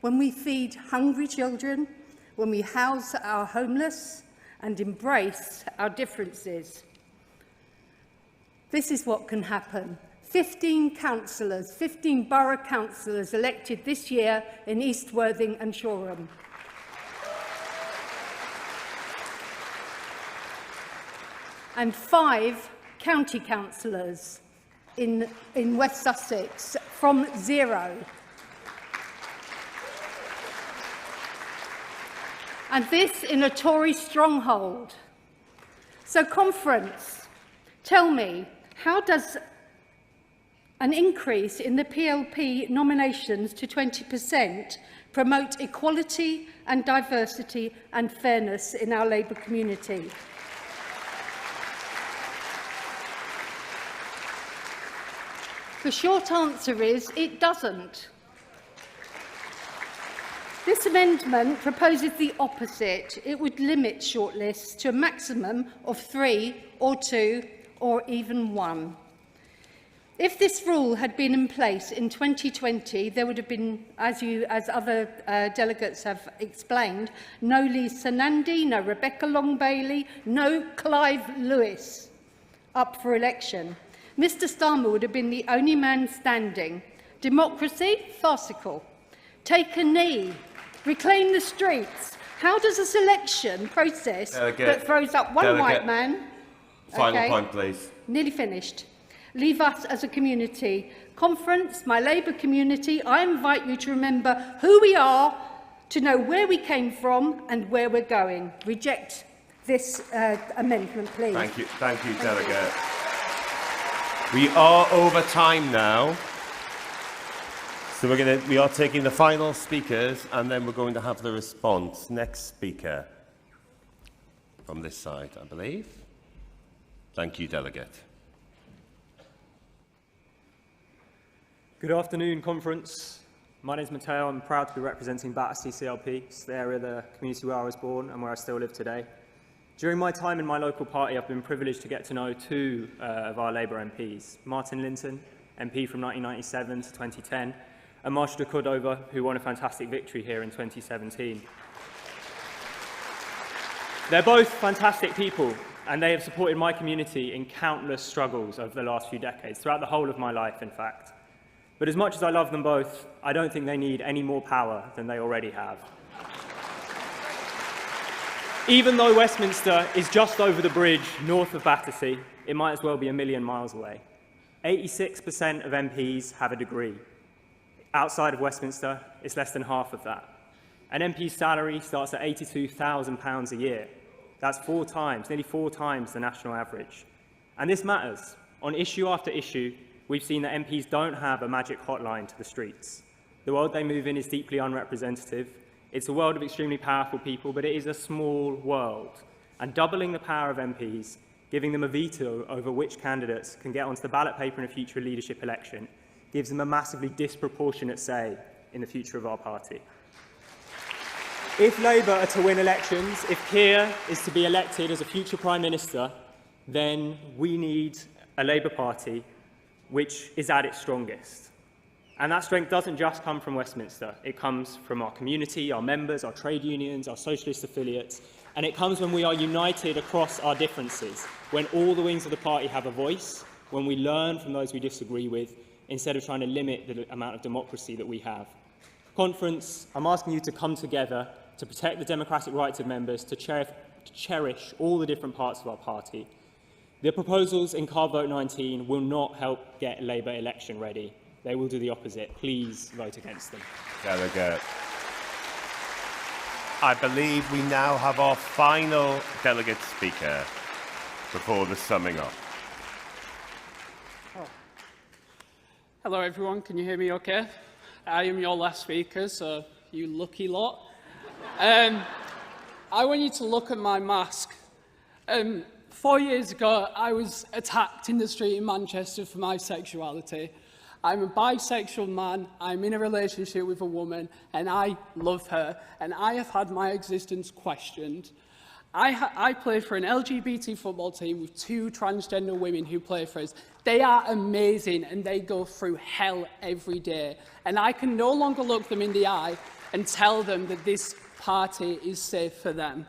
when we feed hungry children, when we house our homeless and embrace our differences. This is what can happen. 15 councillors, 15 borough councillors elected this year in East Worthing and Shoreham. And 5 county councillors in West Sussex from 0. And this in a Tory stronghold. So, Conference, tell me, how does an increase in the PLP nominations to 20% promote equality and diversity and fairness in our Labour community? The short answer is it doesn't. This amendment proposes the opposite. It would limit shortlists to a maximum of 3 or 2 or even 1. If this rule had been in place in 2020, there would have been, as other delegates have explained, no Lisa Nandy, no Rebecca Long-Bailey, no Clive Lewis up for election. Mr Starmer would have been the only man standing. Democracy? Farcical. Take a knee. Reclaim the streets. How does a selection process that throws up one white man... Final point, please. Nearly finished. Leave us as a community. Conference, my Labour community, I invite you to remember who we are, to know where we came from and where we're going. Reject this amendment, please. Thank you, Delegate. We are over time now. So we are taking the final speakers and then we're going to have the response. Next speaker from this side, I believe. Thank you, Delegate. Good afternoon, Conference. My name is Matteo. I'm proud to be representing Battersea CLP. It's the area of the community where I was born and where I still live today. During my time in my local party, I've been privileged to get to know 2 of our Labour MPs, Martin Linton, MP from 1997 to 2010, and Marshall de Cordova, who won a fantastic victory here in 2017. They're both fantastic people, and they have supported my community in countless struggles over the last few decades, throughout the whole of my life, in fact. But as much as I love them both, I don't think they need any more power than they already have. Even though Westminster is just over the bridge north of Battersea, it might as well be a million miles away. 86% of MPs have a degree. Outside of Westminster, it's less than half of that. An MP's salary starts at £82,000 a year. That's nearly four times the national average. And this matters. On issue after issue, we've seen that MPs don't have a magic hotline to the streets. The world they move in is deeply unrepresentative. It's a world of extremely powerful people, but it is a small world. And doubling the power of MPs, giving them a veto over which candidates can get onto the ballot paper in a future leadership election, gives them a massively disproportionate say in the future of our party. If Labour are to win elections, if Keir is to be elected as a future Prime Minister, then we need a Labour Party which is at its strongest. And that strength doesn't just come from Westminster. It comes from our community, our members, our trade unions, our socialist affiliates, and it comes when we are united across our differences, when all the wings of the party have a voice, when we learn from those we disagree with, instead of trying to limit the amount of democracy that we have. Conference, I'm asking you to come together to protect the democratic rights of members, to cherish all the different parts of our party. The proposals in Card Vote 19 will not help get Labour election ready. They will do the opposite. Please vote against them. Delegate. I believe we now have our final delegate speaker before the summing up. Hello everyone, can you hear me okay? I am your last speaker, so you lucky lot. I want you to look at my mask. 4 years ago, I was attacked in the street in Manchester for my sexuality. I'm a bisexual man, I'm in a relationship with a woman, and I love her, and I have had my existence questioned. I play for an LGBT football team with 2 transgender women who play for us. They are amazing and they go through hell every day. And I can no longer look them in the eye and tell them that this party is safe for them.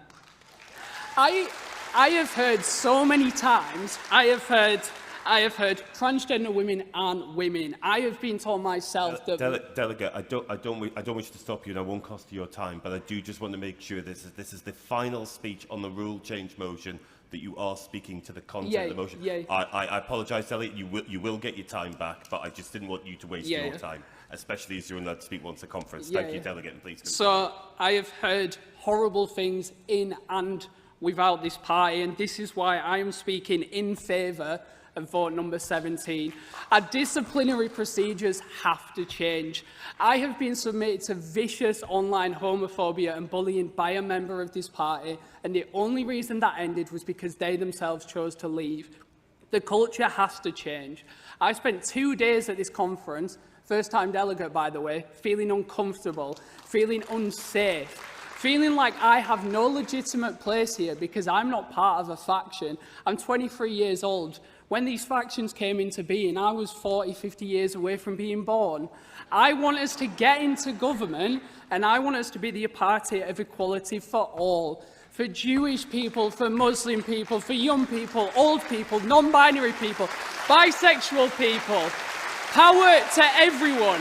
I have heard so many times, I have heard transgender women aren't women. I have been told myself that... Delegate, I don't wish to stop you and I won't cost you your time, but I do just want to make sure this is the final speech on the rule change motion, that you are speaking to the content of the motion. Yeah. I apologise, Delegate, you will get your time back, but I just didn't want you to waste your time, especially as you're allowed to speak once a conference. Thank you, Delegate, and please continue. So I have heard horrible things in and without this party, and this is why I am speaking in favour of vote number 17. Our disciplinary procedures have to change. I have been submitted to vicious online homophobia and bullying by a member of this party, and the only reason that ended was because they themselves chose to leave. The culture has to change. I spent 2 days at this conference, first-time delegate, by the way, feeling uncomfortable, feeling unsafe, feeling like I have no legitimate place here because I'm not part of a faction. I'm 23 years old. When these factions came into being, I was 40, 50 years away from being born. I want us to get into government, and I want us to be the party of equality for all. For Jewish people, for Muslim people, for young people, old people, non-binary people, bisexual people. Power to everyone.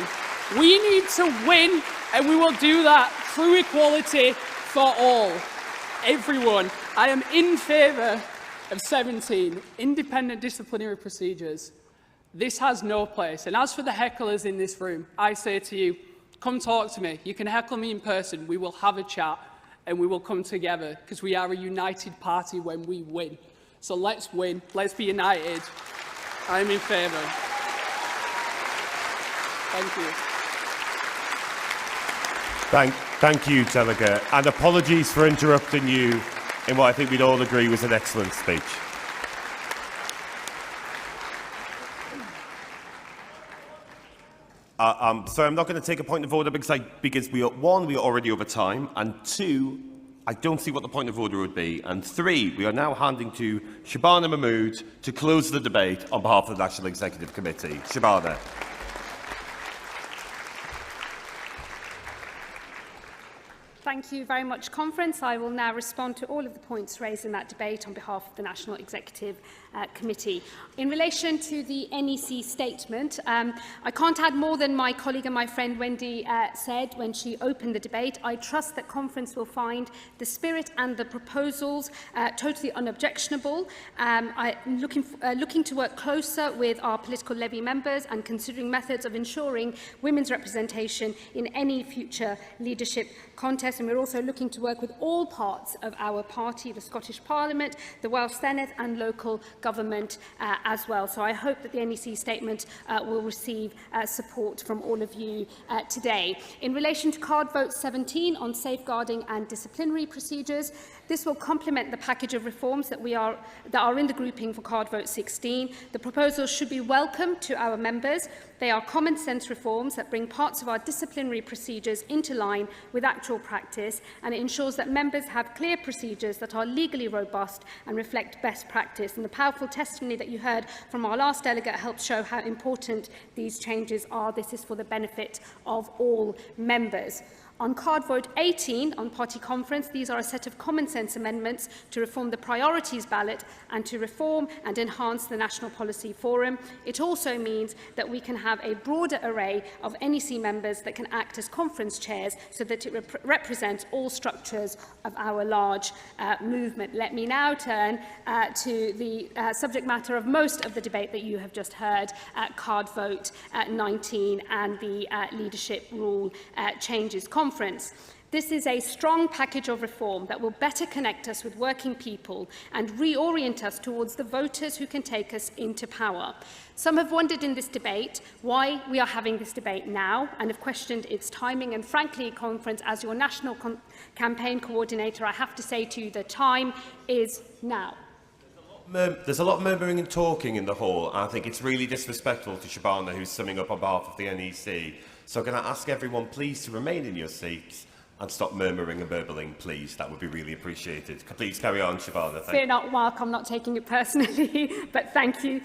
We need to win, and we will do that through equality for all. Everyone. I am in favour of 17, independent disciplinary procedures. This has no place. And as for the hecklers in this room, I say to you, come talk to me. You can heckle me in person. We will have a chat and we will come together because we are a united party when we win. So let's win. Let's be united. I'm in favour. Thank you. Thank you, Delegate. And apologies for interrupting you in what I think we'd all agree was an excellent speech. So I'm not going to take a point of order because we are, 1, we are already over time, and 2, I don't see what the point of order would be, and 3, we are now handing to Shabana Mahmood to close the debate on behalf of the National Executive Committee. Shabana. Thank you very much, Conference. I will now respond to all of the points raised in that debate on behalf of the National Executive Committee. In relation to the NEC statement, I can't add more than my colleague and my friend Wendy said when she opened the debate. I trust that Conference will find the spirit and the proposals totally unobjectionable. I'm looking to work closer with our political levy members and considering methods of ensuring women's representation in any future leadership contest, and we're also looking to work with all parts of our party, the Scottish Parliament, the Welsh Senate and local government as well. So I hope that the NEC statement will receive support from all of you today. In relation to card vote 17 on safeguarding and disciplinary procedures, this will complement the package of reforms that are in the grouping for card vote 16. The proposals should be welcome to our members. They are common sense reforms that bring parts of our disciplinary procedures into line with actual practice, and it ensures that members have clear procedures that are legally robust and reflect best practice. And the powerful testimony that you heard from our last delegate helps show how important these changes are. This is for the benefit of all members. On card vote 18 on party conference, these are a set of common sense amendments to reform the priorities ballot and to reform and enhance the National Policy Forum. It also means that we can have a broader array of NEC members that can act as conference chairs so that it represents all structures of our large movement. Let me now turn to the subject matter of most of the debate that you have just heard, card vote 19 and the leadership rule changes conference. This is a strong package of reform that will better connect us with working people and reorient us towards the voters who can take us into power. Some have wondered in this debate why we are having this debate now and have questioned its timing. And frankly, Conference, as your national campaign coordinator, I have to say to you, the time is now. There's a lot of murmuring and talking in the hall. I think it's really disrespectful to Shabana, who's summing up on behalf of the NEC. So can I ask everyone, please, to remain in your seats and stop murmuring and burbling, please? That would be really appreciated. Please carry on, Shabana. Fear not, Mark, I'm not taking it personally, but thank you.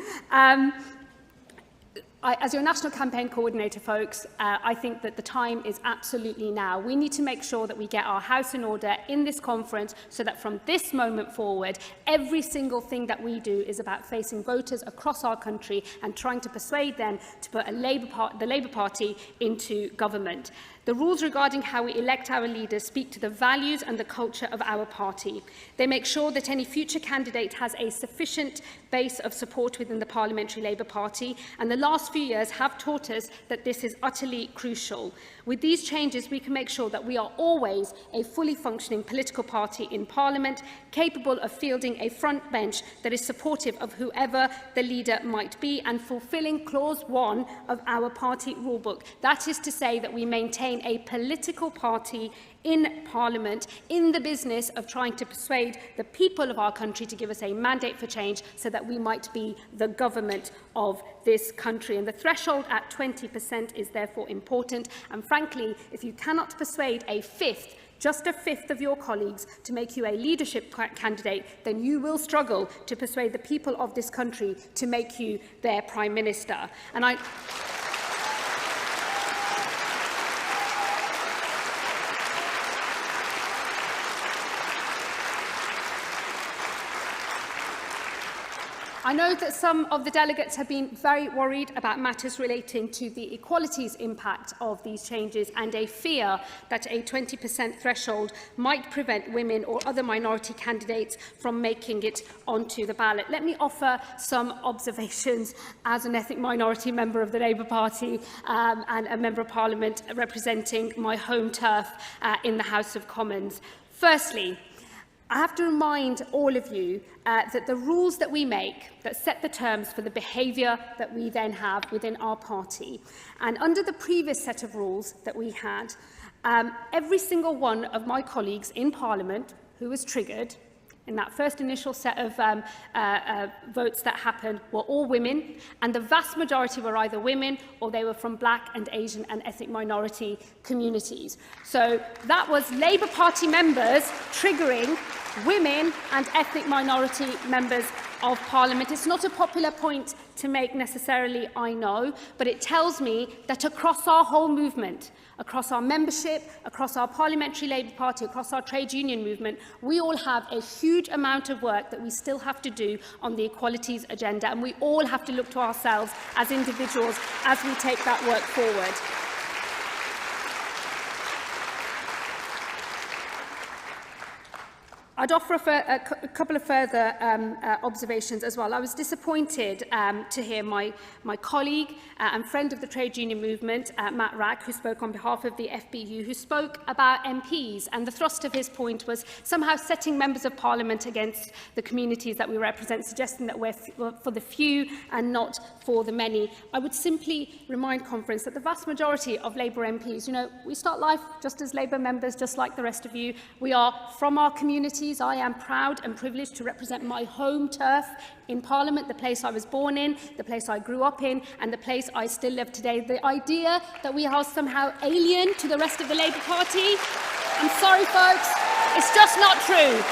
As your national campaign coordinator, folks, I think that the time is absolutely now. We need to make sure that we get our house in order in this conference so that from this moment forward, every single thing that we do is about facing voters across our country and trying to persuade them to put the Labour Party into government. The rules regarding how we elect our leaders speak to the values and the culture of our party. They make sure that any future candidate has a sufficient base of support within the Parliamentary Labour Party, and the last few years have taught us that this is utterly crucial. With these changes, we can make sure that we are always a fully functioning political party in Parliament, capable of fielding a front bench that is supportive of whoever the leader might be and fulfilling Clause 1 of our party rulebook. That is to say that we maintain a political party in Parliament in the business of trying to persuade the people of our country to give us a mandate for change so that we might be the government of this country. And the threshold at 20% is therefore important. And frankly, if you cannot persuade just a fifth of your colleagues to make you a leadership candidate, then you will struggle to persuade the people of this country to make you their Prime Minister. And I know that some of the delegates have been very worried about matters relating to the equalities impact of these changes and a fear that a 20% threshold might prevent women or other minority candidates from making it onto the ballot. Let me offer some observations as an ethnic minority member of the Labour Party and a Member of Parliament representing my home turf in the House of Commons. Firstly, I have to remind all of you that the rules that we make that set the terms for the behaviour that we then have within our party, and under the previous set of rules that we had, every single one of my colleagues in Parliament who was triggered in that first initial set of votes that happened were all women, and the vast majority were either women or they were from Black and Asian and ethnic minority communities. So that was Labour Party members triggering women and ethnic minority members of Parliament. It's not a popular point to make necessarily, I know, but it tells me that across our whole movement, across our membership, across our Parliamentary Labour Party, across our trade union movement, we all have a huge amount of work that we still have to do on the equalities agenda, and we all have to look to ourselves as individuals as we take that work forward. I'd offer a couple of further observations as well. I was disappointed to hear my colleague and friend of the trade union movement, Matt Rack, who spoke on behalf of the FBU, who spoke about MPs, and the thrust of his point was somehow setting members of Parliament against the communities that we represent, suggesting that we're for the few and not for the many. I would simply remind conference that the vast majority of Labour MPs, we start life just as Labour members, just like the rest of you. We are from our communities. I am proud and privileged to represent my home turf in Parliament, the place I was born in, the place I grew up in, and the place I still live today. The idea that we are somehow alien to the rest of the Labour Party, I'm sorry, folks, it's just not true.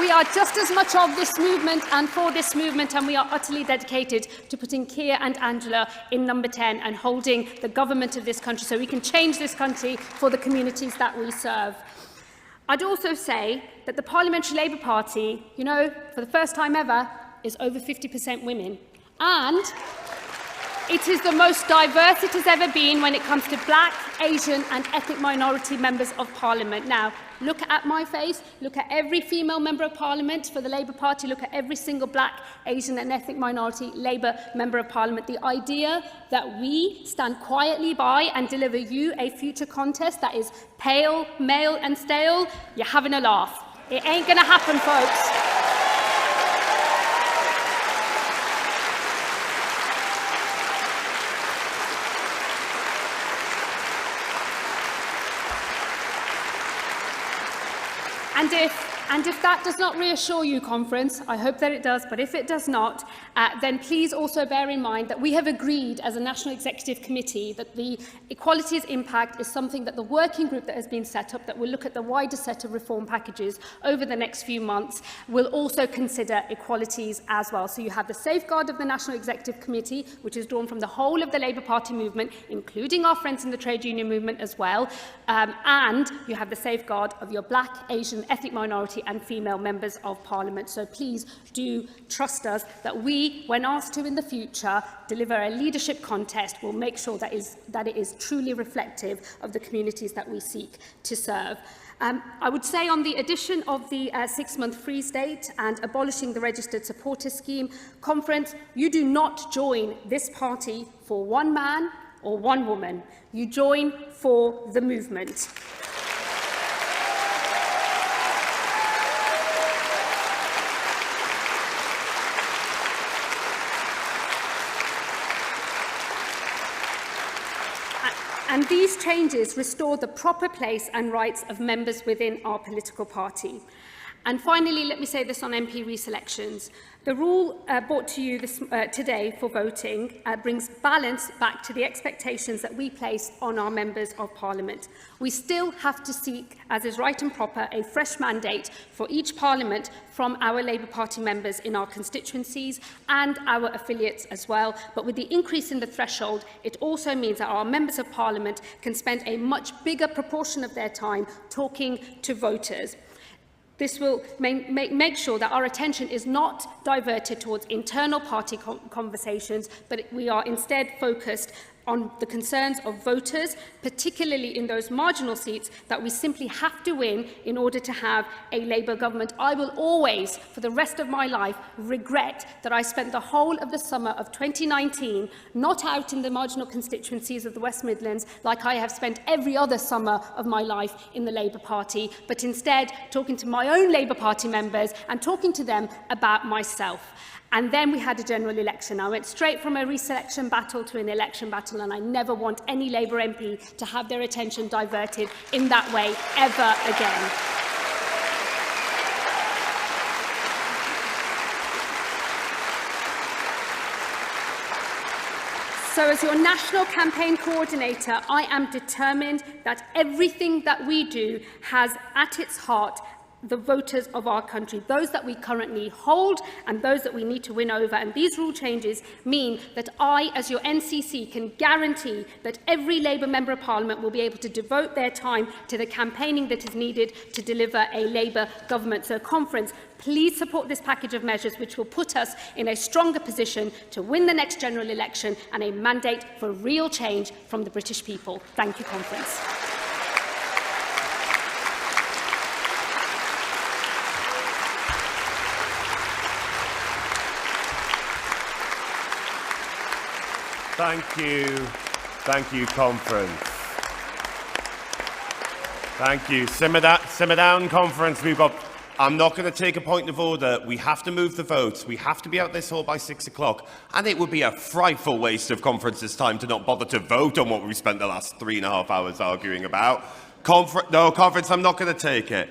We are just as much of this movement and for this movement, and we are utterly dedicated to putting Keir and Angela in number 10 and holding the government of this country so we can change this country for the communities that we serve. I'd also say that the Parliamentary Labour Party, for the first time ever, is over 50% women. And it is the most diverse it has ever been when it comes to black, Asian and ethnic minority members of Parliament. Now, look at my face, look at every female member of Parliament for the Labour Party, look at every single black, Asian and ethnic minority Labour member of Parliament. The idea that we stand quietly by and deliver you a future contest that is pale, male and stale, you're having a laugh. It ain't going to happen, folks. And if that does not reassure you, conference, I hope that it does, but if it does not, then please also bear in mind that we have agreed as a National Executive Committee that the equalities impact is something that the working group that has been set up, that will look at the wider set of reform packages over the next few months, will also consider equalities as well. So you have the safeguard of the National Executive Committee, which is drawn from the whole of the Labour Party movement, including our friends in the trade union movement as well, and you have the safeguard of your black, Asian, ethnic minority and female members of Parliament. So please do trust us that we, when asked to in the future, deliver a leadership contest, will make sure that it is truly reflective of the communities that we seek to serve. I would say on the addition of the 6-month freeze date and abolishing the registered supporter scheme, conference, you do not join this party for one man or one woman. You join for the movement. And these changes restore the proper place and rights of members within our political party. And finally, let me say this on MP reselections. The rule brought to you today for voting brings balance back to the expectations that we place on our members of Parliament. We still have to seek, as is right and proper, a fresh mandate for each Parliament from our Labour Party members in our constituencies and our affiliates as well. But with the increase in the threshold, it also means that our members of Parliament can spend a much bigger proportion of their time talking to voters. This will make sure that our attention is not diverted towards internal party conversations, but we are instead focused on the concerns of voters, particularly in those marginal seats that we simply have to win in order to have a Labour government. I will always, for the rest of my life, regret that I spent the whole of the summer of 2019 not out in the marginal constituencies of the West Midlands like I have spent every other summer of my life in the Labour Party, but instead talking to my own Labour Party members and talking to them about myself. And then we had a general election. I went straight from a reselection battle to an election battle, and I never want any Labour MP to have their attention diverted in that way ever again. So as your national campaign coordinator, I am determined that everything that we do has at its heart the voters of our country, those that we currently hold and those that we need to win over. And these rule changes mean that I, as your NCC, can guarantee that every Labour Member of Parliament will be able to devote their time to the campaigning that is needed to deliver a Labour government. So, Conference, please support this package of measures which will put us in a stronger position to win the next general election and a mandate for real change from the British people. Thank you, Conference. Thank you, Conference. Thank you. Simmer down, Conference. I'm not going to take a point of order. We have to move the votes. We have to be out this hall by 6 o'clock. And it would be a frightful waste of Conference's time to not bother to vote on what we spent the last 3.5 hours arguing about. Conference, I'm not going to take it.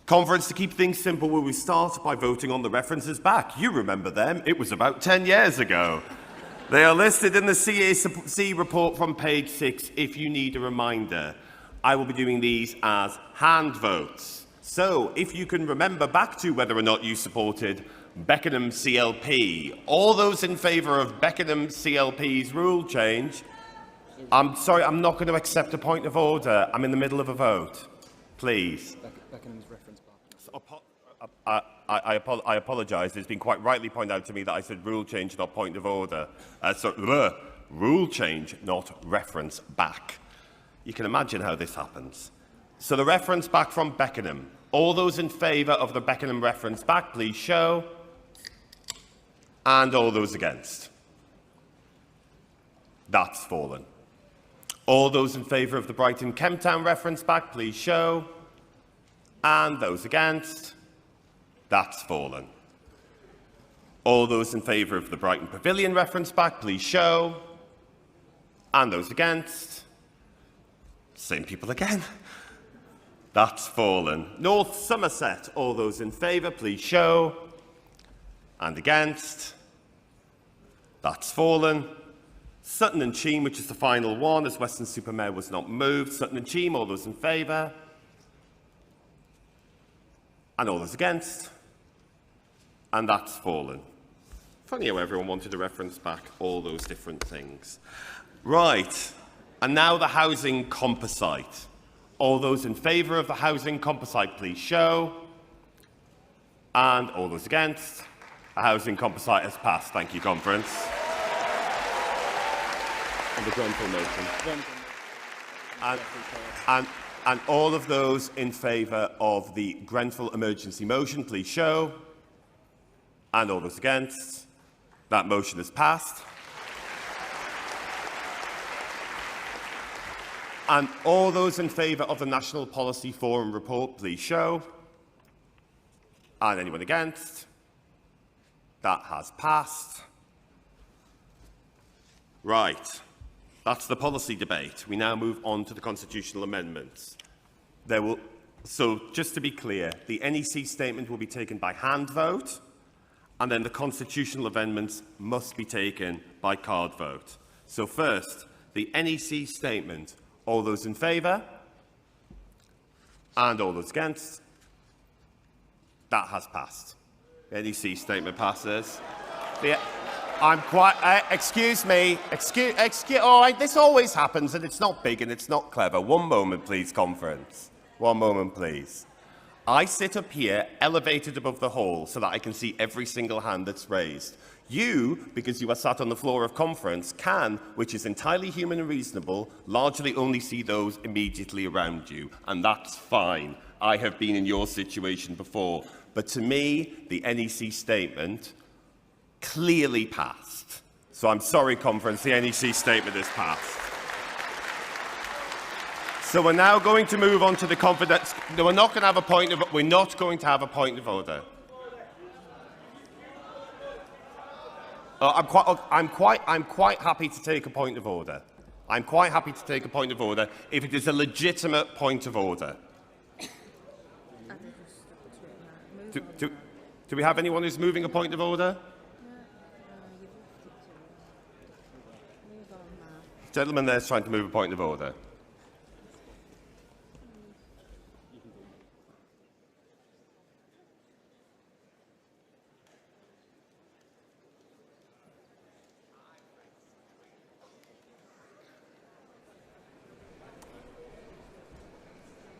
Conference, to keep things simple, will we start by voting on the references back? You remember them. It was about 10 years ago. They are listed in the CAC report from page 6 if you need a reminder. I will be doing these as hand votes. So, if you can remember back to whether or not you supported Beckenham CLP, all those in favour of Beckenham CLP's rule change, I'm sorry, I'm not going to accept a point of order. I'm in the middle of a vote. Please. Beckenham's reference I apologise. It's been quite rightly pointed out to me that I said rule change, not point of order. Rule change, not reference back. You can imagine how this happens. So the reference back from Beckenham. All those in favour of the Beckenham reference back, please show. And all those against. That's fallen. All those in favour of the Brighton Kemptown reference back, please show. And those against. That's fallen. All those in favour of the Brighton Pavilion reference back, please show. And those against. Same people again. That's fallen. North Somerset, all those in favour, please show. And against. That's fallen. Sutton and Cheam, which is the final one, as Weston-super-Mare was not moved. Sutton and Cheam, all those in favour. And all those against. And that's fallen. Funny how everyone wanted to reference back all those different things. Right. And now the housing composite. All those in favour of the housing composite, please show. And all those against. The housing composite has passed. Thank you, Conference. And the Grenfell motion. And all of those in favour of the Grenfell emergency motion, please show. And all those against. That motion is passed. And all those in favour of the National Policy Forum report, please show. And anyone against? That has passed. Right. That's the policy debate. We now move on to the constitutional amendments. So, just to be clear, the NEC statement will be taken by hand vote, and then the constitutional amendments must be taken by card vote. So first, the NEC statement. All those in favour? And all those against? That has passed. The NEC statement passes. Excuse me. This always happens, and it's not big and it's not clever. One moment, please, Conference. One moment, please. I sit up here, elevated above the hall, so that I can see every single hand that's raised. You, because you are sat on the floor of Conference, can, which is entirely human and reasonable, largely only see those immediately around you. And that's fine. I have been in your situation before. But to me, the NEC statement clearly passed. So I'm sorry, Conference, the NEC statement is passed. So we're now going to move on to the confidence. No, we're not going to have a point of. We're not going to have a point of order. I'm quite happy to take a point of order. I'm quite happy to take a point of order if it is a legitimate point of order. Do we have anyone who's moving a point of order? Gentleman there is trying to move a point of order.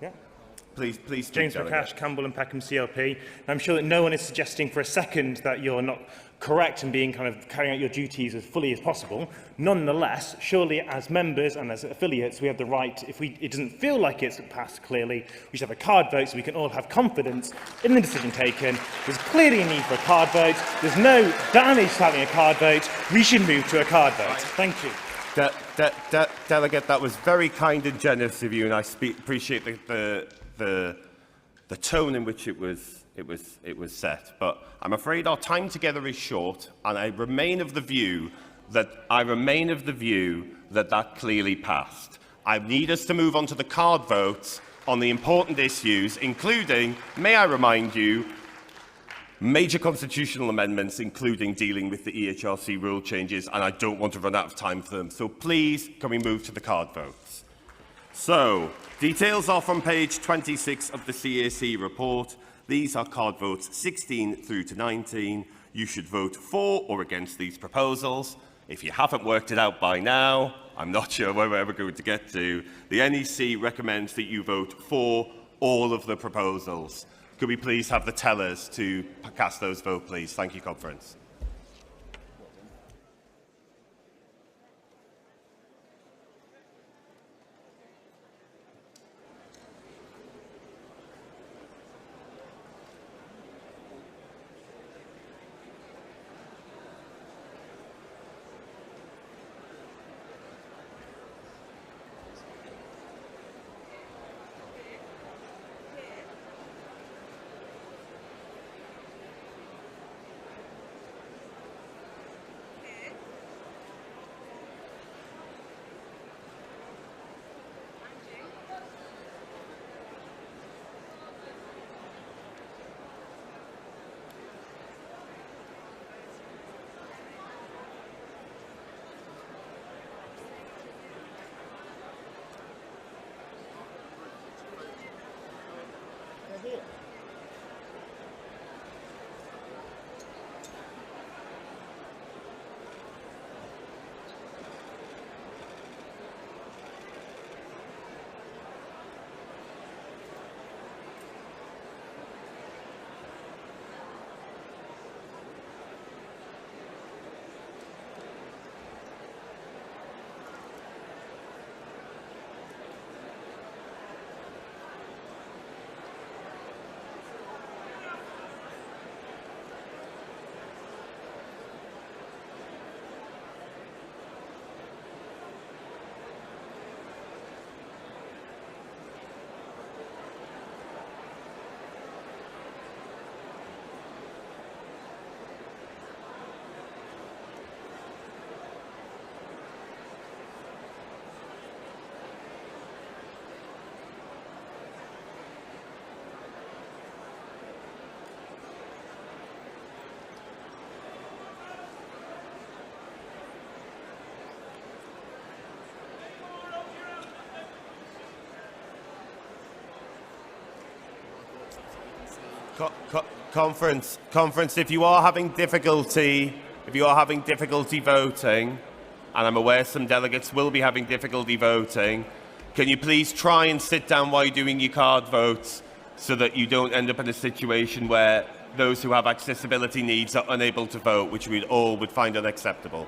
Yeah. Please, James Prakash, Campbell and Peckham CLP. I'm sure that no one is suggesting for a second that you're not correct in being carrying out your duties as fully as possible. Nonetheless, surely as members and as affiliates, we have the right, if it doesn't feel like it's passed clearly, we should have a card vote so we can all have confidence in the decision taken. There's clearly a need for a card vote. There's no damage to having a card vote. We should move to a card vote. Thank you. Delegate, that was very kind and generous of you, and I appreciate the tone in which it was set. But I'm afraid our time together is short, and I remain of the view that that clearly passed. I need us to move on to the card vote on the important issues, including, may I remind you, major constitutional amendments, including dealing with the EHRC rule changes, and I don't want to run out of time for them. So please, can we move to the card votes? So, details are from page 26 of the CAC report. These are card votes 16 through to 19. You should vote for or against these proposals. If you haven't worked it out by now, I'm not sure where we're ever going to get to. The NEC recommends that you vote for all of the proposals. Could we please have the tellers to cast those votes, please? Thank you, Conference. Conference, if you are having difficulty voting, and I'm aware some delegates will be having difficulty voting, can you please try and sit down while you're doing your card votes so that you don't end up in a situation where those who have accessibility needs are unable to vote, which we all would find unacceptable.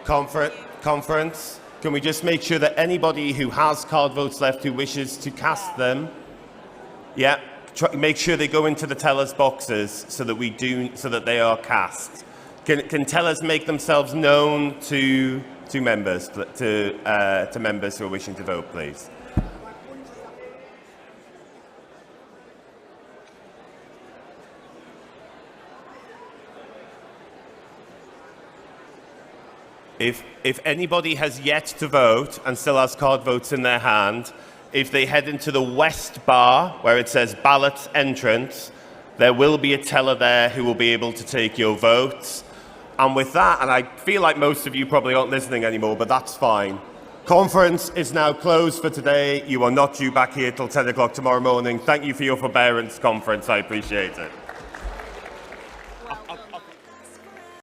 Conference, can we just make sure that anybody who has card votes left who wishes to cast them, make sure they go into the tellers boxes so that they are cast. Can tellers make themselves known to members who are wishing to vote, please? If anybody has yet to vote and still has card votes in their hand, if they head into the west bar where it says ballot entrance, there will be a teller there who will be able to take your votes. And with that, and I feel like most of you probably aren't listening anymore, but that's fine. Conference is now closed for today. You are not due back here till 10 o'clock tomorrow morning. Thank you for your forbearance, conference. I appreciate it.